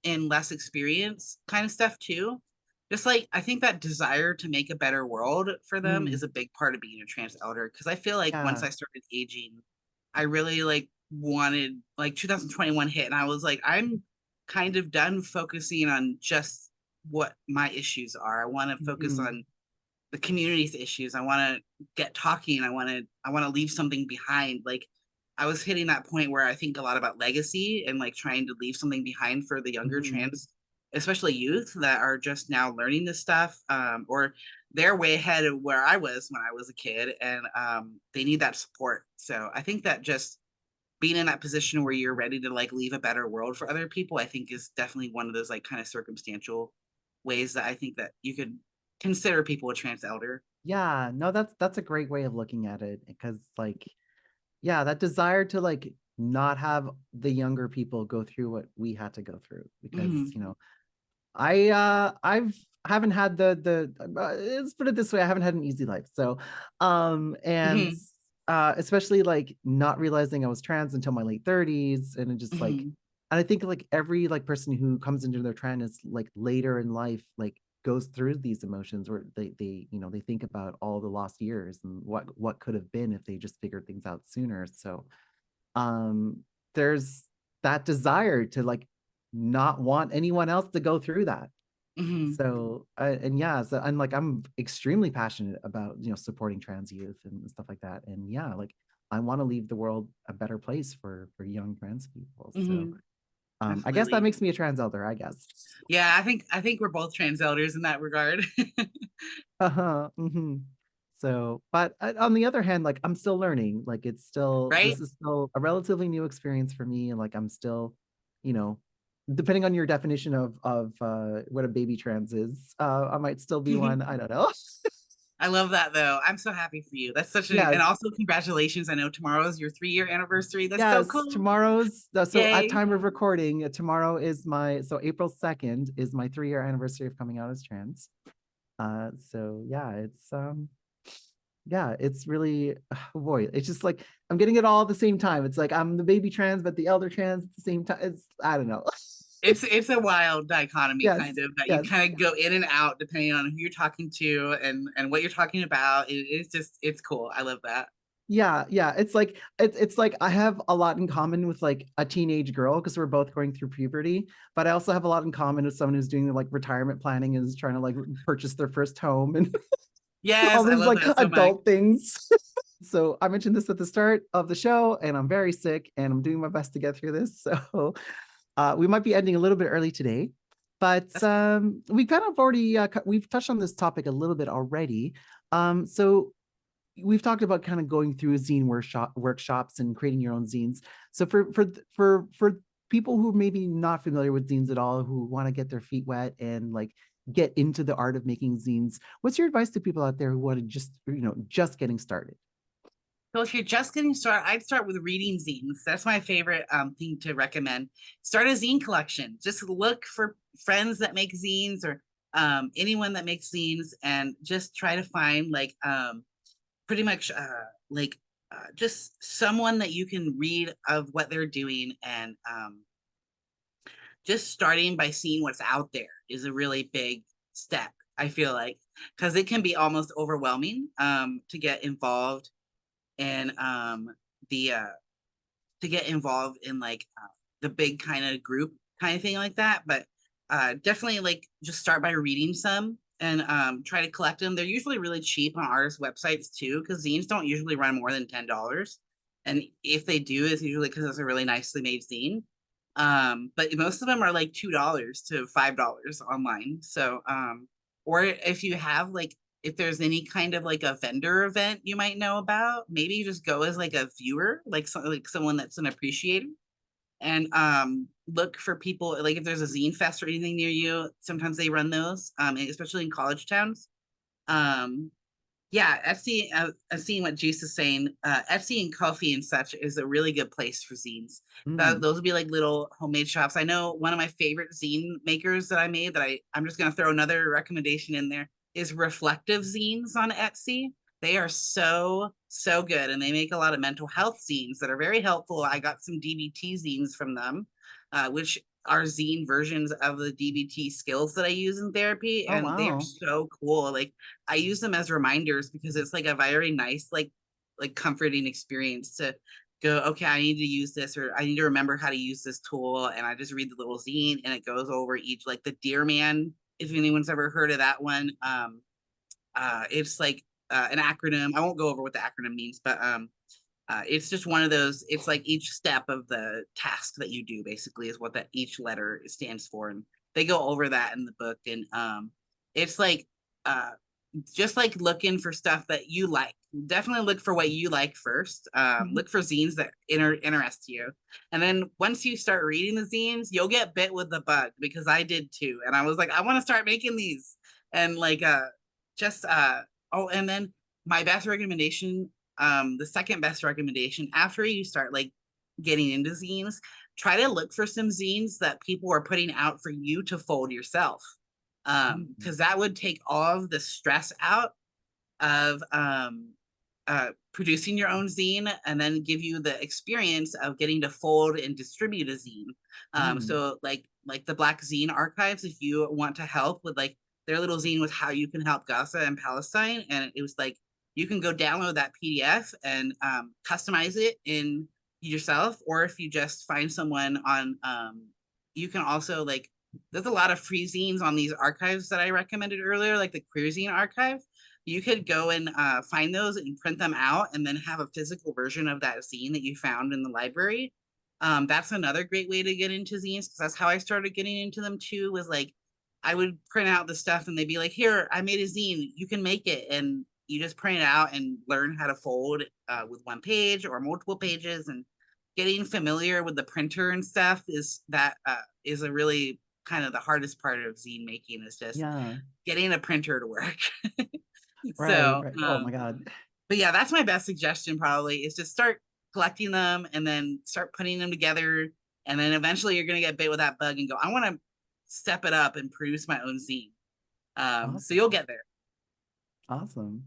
in less experience kind of stuff too. Just like I think that desire to make a better world for them Mm, is a big part of being a trans elder because I feel like once yeah. I started aging, I really like wanted like 2021 hit and I was like I'm kind of done focusing on just what my issues are. I want to focus Mm-hmm. on the community's issues. I want to get talking. I want to leave something behind. Like I was hitting that point where I think a lot about legacy and like trying to leave something behind for the younger Mm-hmm. trans, especially youth that are just now learning this stuff, or they're way ahead of where I was when I was a kid, and they need that support. So I think that just being in that position where you're ready to like leave a better world for other people, I think is definitely one of those like kind of circumstantial ways that I think that you could consider people a trans elder. Yeah, no, that's a great way of looking at it because like yeah, that desire to like not have the younger people go through what we had to go through because Mm-hmm. I've haven't had the let's put it this way, I haven't had an easy life. So and Mm-hmm. especially like not realizing I was trans until my late 30s and it just like Mm-hmm. and I think like every like person who comes into their trans like later in life like goes through these emotions where they they think about all the lost years and what could have been if they just figured things out sooner. So um there's that desire to like not want anyone else to go through that. Mm-hmm. So and yeah, so and like I'm extremely passionate about supporting trans youth and stuff like that. And yeah, like I want to leave the world a better place for young trans people. So Mm-hmm. I guess that Absolutely. makes me a trans elder, I guess. Yeah, I think we're both trans elders in that regard. Uh-huh. So, but on the other hand, like I'm still learning. Like it's still Right? this is still a relatively new experience for me, and like I'm still, you know, depending on your definition of what a baby trans is, I might still be one. I don't know. I love that though. I'm so happy for you. That's such a and Yes, also congratulations. I know tomorrow is your 3 year anniversary. That's so yes. cool. Tomorrow's so at Yay. time of recording, tomorrow is my so April 2nd is my 3-year anniversary of coming out as trans. So yeah, it's really oh boy, it's just like I'm getting it all at the same time. It's like I'm the baby trans but the elder trans at the same time. It's I don't know. It's a wild dichotomy kind Yes, of that you yes. kind of go in and out depending on who you're talking to and what you're talking about. It's just it's cool. I love that. Yeah, yeah. It's like I have a lot in common with like a teenage girl because we're both going through puberty, but I also have a lot in common with someone who's doing like retirement planning and is trying to like purchase their first home and all Yes, I these love like that so much. adult things. So I mentioned this at the start of the show, and I'm very sick, and I'm doing my best to get through this. So we might be ending a little bit early today, but That's cool. we kind of already we've touched on this topic a little bit already. So we've talked about kind of going through zine workshops and creating your own zines. So for people who may be not familiar with zines at all, who want to get their feet wet and like get into the art of making zines, what's your advice to people out there who want to just getting started? So if you're just getting started, I'd start with reading zines. That's my favorite thing to recommend. Start a zine collection. Just look for friends that make zines or anyone that makes zines, and just try to find like pretty much like just someone that you can read of what they're doing, and just starting by seeing what's out there is a really big step, I feel like, because it can be almost overwhelming to get involved in the to get involved in like the big kind of group kind of thing like that. But definitely like just start by reading some, and try to collect them. They're usually really cheap on artist websites too, because zines don't usually run more than $10. And if they do, it's usually because it's a really nicely made zine. But most of them are like $2 to $5 online. So or if you have like, if there's any kind of like a vendor event you might know about, maybe you just go as like a viewer, like someone that's an appreciator, and look for people, like if there's a zine fest or anything near you. Sometimes they run those, especially in college towns. um yeah, Etsy, seeing what Juice is saying, Etsy and Ko-fi and such is a really good place for zines. Mm. Those would be like little homemade shops. I know one of my favorite zine makers that I made, that I'm just going to throw another recommendation in there, is Reflective Zines on Etsy. They are so, so good. And they make a lot of mental health zines that are very helpful. I got some DBT zines from them, which are zine versions of the DBT skills that I use in therapy. Oh, And they are wow. so cool. Like, I use them as reminders because it's like a very nice, like comforting experience to go, okay, I need to use this, or I need to remember how to use this tool. And I just read the little zine, and it goes over each, like the Dear Man, if anyone's ever heard of that one. It's like an acronym. I won't go over what the acronym means, but it's just one of those. It's like each step of the task that you do basically is what that each letter stands for, and they go over that in the book. And it's like uh, just like looking for stuff that you like. Definitely look for what you like first. Mhm. Look for zines that interest you, and then once you start reading the zines, you'll get bit with the bug, because I did too. And I was like, I want to start making these, and like just oh, and then my best recommendation, the second best recommendation after you start like getting into zines, try to look for some zines that people are putting out for you to fold yourself, Mm. because that would take all of the stress out of producing your own zine, and then give you the experience of getting to fold and distribute a zine. Mm. So like the Black Zine Archives, if you want to help with like their little zine with how you can help Gaza and Palestine, and it was like you can go download that PDF and customize it in yourself, or if you just find someone on, you can also like, there's a lot of free zines on these archives that I recommended earlier, like the Queer Zine Archive. You could go and find those and print them out, and then have a physical version of that zine that you found in the library. That's another great way to get into zines, because that's how I started getting into them too, was like I would print out the stuff, and they'd be like, here, I made a zine, you can make it. And you just print it out and learn how to fold with one page or multiple pages. And getting familiar with the printer and stuff is a really kind of the hardest part of zine making, is just Yeah. getting a printer to work. Right. So, Right. Oh my God. but yeah, that's my best suggestion probably, is just start collecting them, and then start putting them together. And then eventually you're going to get bit with that bug and go, I want to step it up and produce my own zine. So you'll Awesome. get there. Awesome.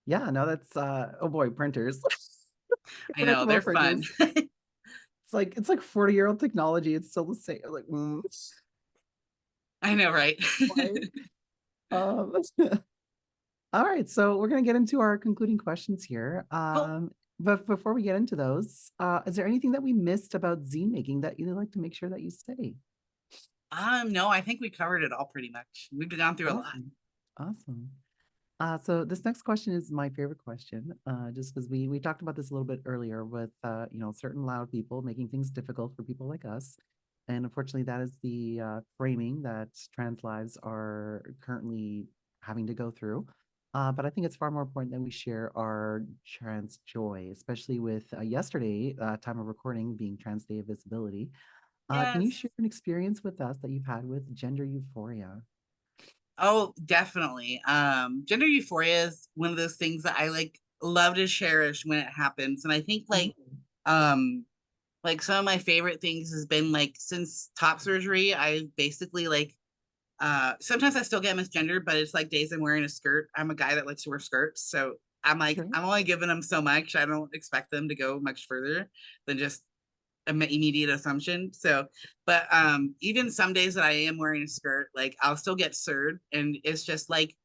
Yeah, no, that's oh boy, printers. I Talk know about they're fun. printers. It's like 40-year-old technology. It's still the same. Like, I know, right? why? Um, all right, so we're gonna get into our concluding questions here. Cool. But before we get into those, is there anything that we missed about zine making that you'd like to make sure that you say? No, I think we covered it all pretty much. We've gone through a lot. Awesome. Awesome. So this next question is my favorite question, just because we talked about this a little bit earlier with certain loud people making things difficult for people like us, and unfortunately that is the framing that trans lives are currently having to go through. But I think it's far more important that we share our trans joy, especially with yesterday, time of recording being Trans Day of Visibility. Can you Yes. share an experience with us that you've had with gender euphoria? Oh, definitely. Gender euphoria is one of those things that I like love to cherish when it happens. And I think Mhm. um like some of my favorite things has been like, since top surgery, I've basically like Sometimes I still get misgendered, but it's like days I'm wearing a skirt. I'm a guy that likes to wear skirts, so I'm like, Sure. I'm only giving them so much. I don't expect them to go much further than just an immediate assumption. So, but even some days that I am wearing a skirt, like I'll still get sirred, and it's just like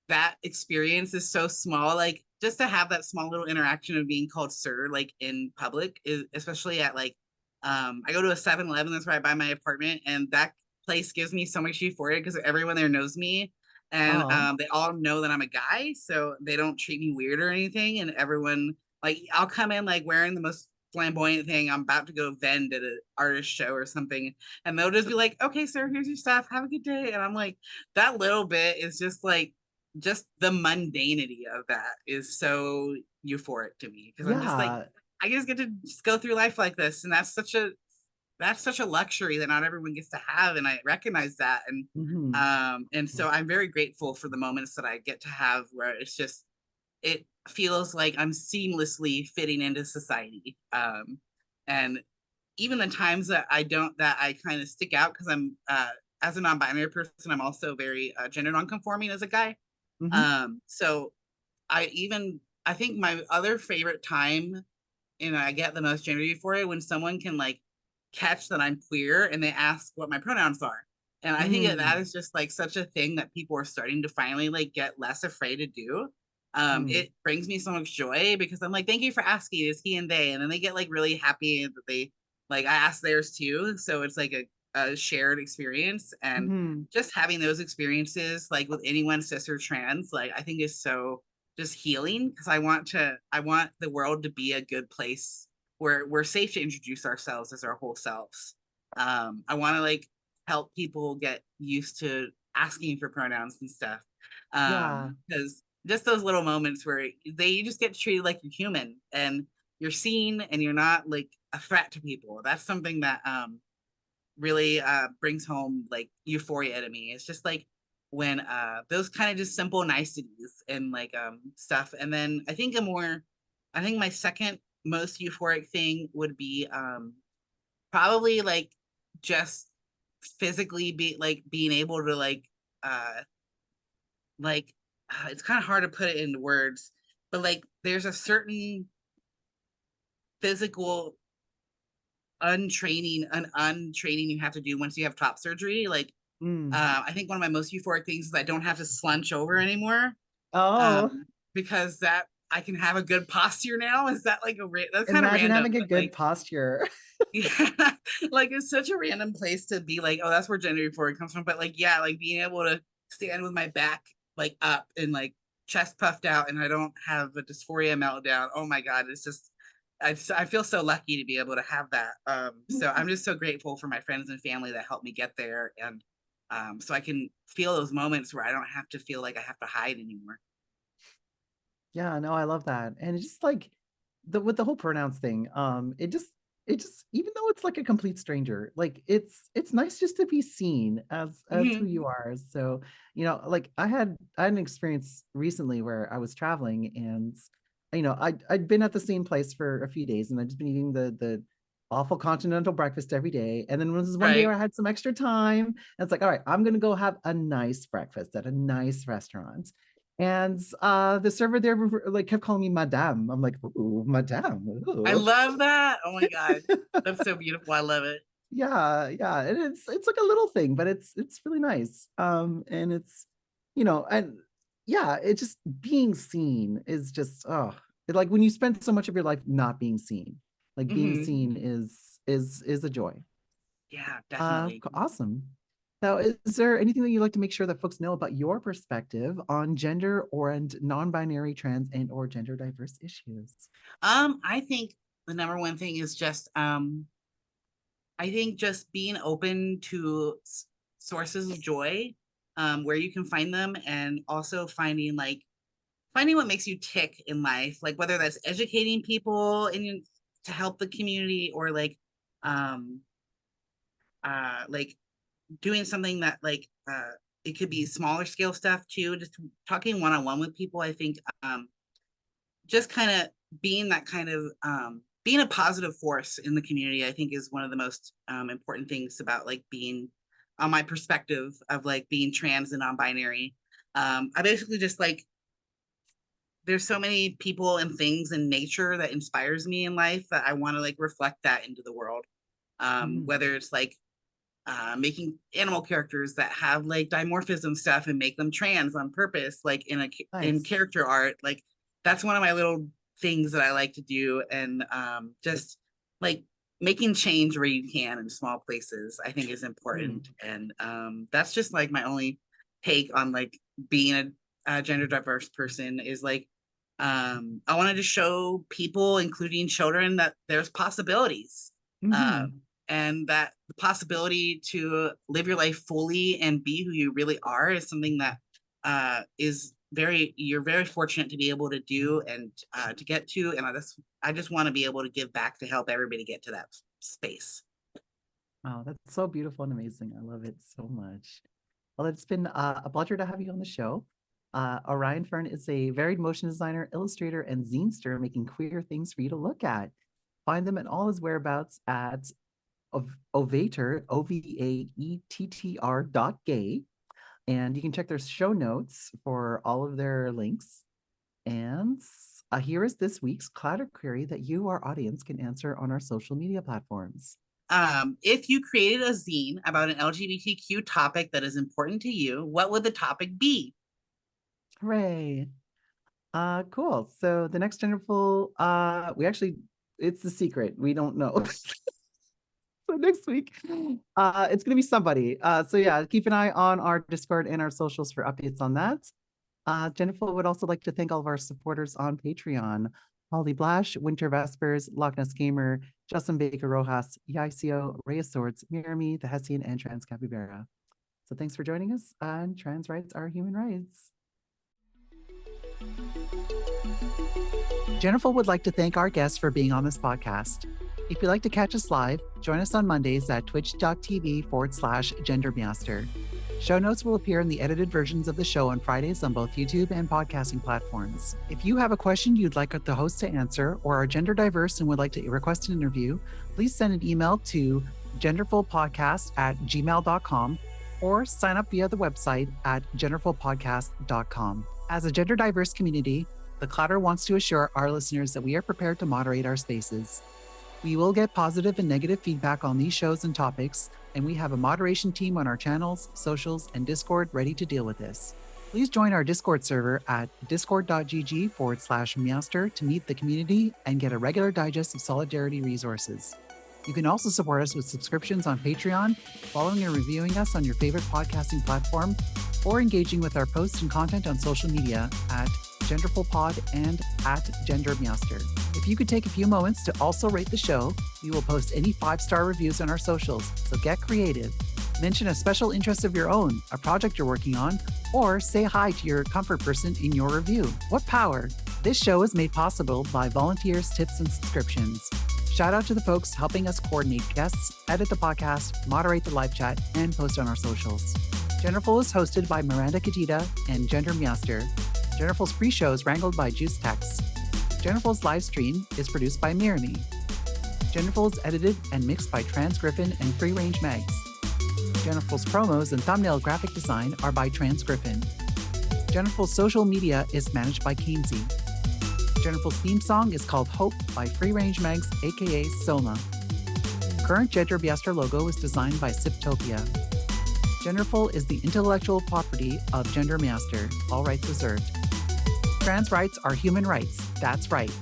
that experience is so small. Like just to have that small little interaction of being called sir, like in public, is especially at like, I go to a 7-Eleven that's right by my apartment, and that place gives me so much euphoria because everyone there knows me, and Oh, they all know that I'm a guy, so they don't treat me weird or anything. And everyone, like, I'll come in like wearing the most flamboyant thing. I'm about to go vend at an artist show or something, and they'll just be like, "Okay, sir, here's your stuff. Have a good day." And I'm like, that little bit is just like, just the mundanity of that is so euphoric to me, because I'm just like, yeah. I just get to just go through life like this, and that's such a luxury that not everyone gets to have, and I recognize that. Hmm. And so I'm very grateful for the moments that I get to have where it's just, it feels like I'm seamlessly fitting into society. And even the times that I don't, that I kind of stick out, because I'm as a non-binary person, I'm also very gender non-conforming as a guy. Hmm. So I think my other favorite time, and I get the most gender euphoria, when someone can like catch that I'm queer and they ask what my pronouns are. And I think that that Mm. is just like such a thing that people are starting to finally like get less afraid to do. Mm. It brings me so much joy, because I'm like, thank you for asking, is he and they, and then they get like really happy that they, like, I asked theirs too. So it's like a shared experience. And Hmm. just having those experiences like with anyone cis or trans, like I think is so just healing, because I want the world to be a good place where we're safe to introduce ourselves as our whole selves. I want to like help people get used to asking for pronouns and stuff. Yeah. Because just those little moments where you just get treated like you're human, and you're seen, and you're not like a threat to people. That's something that really brings home like euphoria to me. It's just like when those kind of just simple niceties and like stuff. And then I think my second most euphoric thing would be probably like just physically being able to uh like it's kind of hard to put it into words, but like there's a certain physical untraining you have to do once you have top surgery. Like, Mm. I think one of my most euphoric things is I don't have to slunch over anymore, Oh, because that I can have a good posture now. Is that like that's kind of imagine random, having a but good like, posture. yeah, like it's such a random place to be like, oh, that's where gender euphoria comes from. But like, yeah, like being able to stand with my back like up and like chest puffed out, and I don't have a dysphoria meltdown. Oh my God, it's just, I feel so lucky to be able to have that. So I'm just so grateful for my friends and family that helped me get there, and so I can feel those moments where I don't have to feel like I have to hide anymore. Yeah, no, I love that. And it's just like the with the whole pronouns thing, it just even though it's like a complete stranger, like it's nice just to be seen as who Hmm. you are. So, like I had an experience recently where I was traveling and I'd been at the same place for a few days and I'd just been eating the awful continental breakfast every day. And then there was this one day Right. where I had some extra time, and it's like, all right, I'm gonna go have a nice breakfast at a nice restaurant. And the server there like kept calling me Madame. I'm like, ooh, Madame. I Ooh. love that. Oh my God. That's so beautiful. I love it. Yeah, yeah. And it's like a little thing, but it's really nice. And and yeah, it's just being seen is just like when you spend so much of your life not being seen, like being Hmm. seen is a joy. Yeah, definitely. Awesome. Now, is there anything that you'd like to make sure that folks know about your perspective on gender or and non-binary, trans, and or gender diverse issues? I think the number one thing is just I think just being open to sources of joy, where you can find them, and also finding what makes you tick in life, like whether that's educating people to help the community, or um like doing something that it could be smaller scale stuff too, just talking one-on-one with people. I think just kind of being that kind of being a positive force in the community, I think is one of the most important things about like being on my perspective of like being trans and non-binary. I basically just like, there's so many people and things in nature that inspires me in life that I want to like reflect that into the world. Whether it's like making animal characters that have like dimorphism stuff and make them trans on purpose, like in Nice. character art. Like that's one of my little things that I like to do, and just like making change where you can in small places, I think is important. And that's just like my only take on like being a gender diverse person is like, I wanted to show people, including children, that there's possibilities. And that the possibility to live your life fully and be who you really are is something that you're very fortunate to be able to do and to get to. And I just want to be able to give back to help everybody get to that space. Oh, that's so beautiful and amazing. I love it so much. Well, it's been a pleasure to have you on the show. Orion Fern is a varied motion designer, illustrator, and zinester, making queer things for you to look at. Find them at all his whereabouts at Ovaettr, OVAETTR.gay. And you can check their show notes for all of their links. And here is this week's Clatter query that you, our audience, can answer on our social media platforms. If you created a zine about an LGBTQ topic that is important to you, what would the topic be? Hooray. Cool. So the next Genderful, it's the secret. We don't know. So next week, it's going to be somebody. So yeah, keep an eye on our Discord and our socials for updates on that. Genderful would also like to thank all of our supporters on Patreon: Holly Blash, Winter Vespers, Loch Ness Gamer, Justin Baker Rojas, Yaicio, Reyes Swords, Mirami, The Hessian, and Trans Capybara. So thanks for joining us on Trans Rights Are Human Rights. Genderful would like to thank our guests for being on this podcast. If you'd like to catch us live, join us on Mondays at twitch.tv/GenderMeowster. Show notes will appear in the edited versions of the show on Fridays on both YouTube and podcasting platforms. If you have a question you'd like the host to answer or are gender diverse and would like to request an interview, please send an email to genderfulpodcast@gmail.com or sign up via the website at genderfulpodcast.com. As a gender diverse community, the Clatter wants to assure our listeners that we are prepared to moderate our spaces. We will get positive and negative feedback on these shows and topics, and we have a moderation team on our channels, socials, and Discord ready to deal with this. Please join our Discord server at discord.gg/meowster to meet the community and get a regular digest of solidarity resources. You can also support us with subscriptions on Patreon, following and reviewing us on your favorite podcasting platform, or engaging with our posts and content on social media at GenderfulPod and at GenderMeowster. If you could take a few moments to also rate the show, we will post any 5-star reviews on our socials, so get creative. Mention a special interest of your own, a project you're working on, or say hi to your comfort person in your review. What power! This show is made possible by volunteers, tips, and subscriptions. Shout out to the folks helping us coordinate guests, edit the podcast, moderate the live chat, and post on our socials. Genderful is hosted by Miranda Kitita and GenderMeowster. Genderful's pre-show is wrangled by Juice Tex. Genderful's live stream is produced by Mirami. Genderful is edited and mixed by TransGriffin and FreeRangeMegs. Genderful's promos and thumbnail graphic design are by TransGriffin. Genderful's social media is managed by Kainsey. Genderful's theme song is called Hope by FreeRangeMegs, aka Soma. Current GenderMeowster logo was designed by Siptopia. Genderful is the intellectual property of GenderMeowster, all rights reserved. Trans rights are human rights. That's right.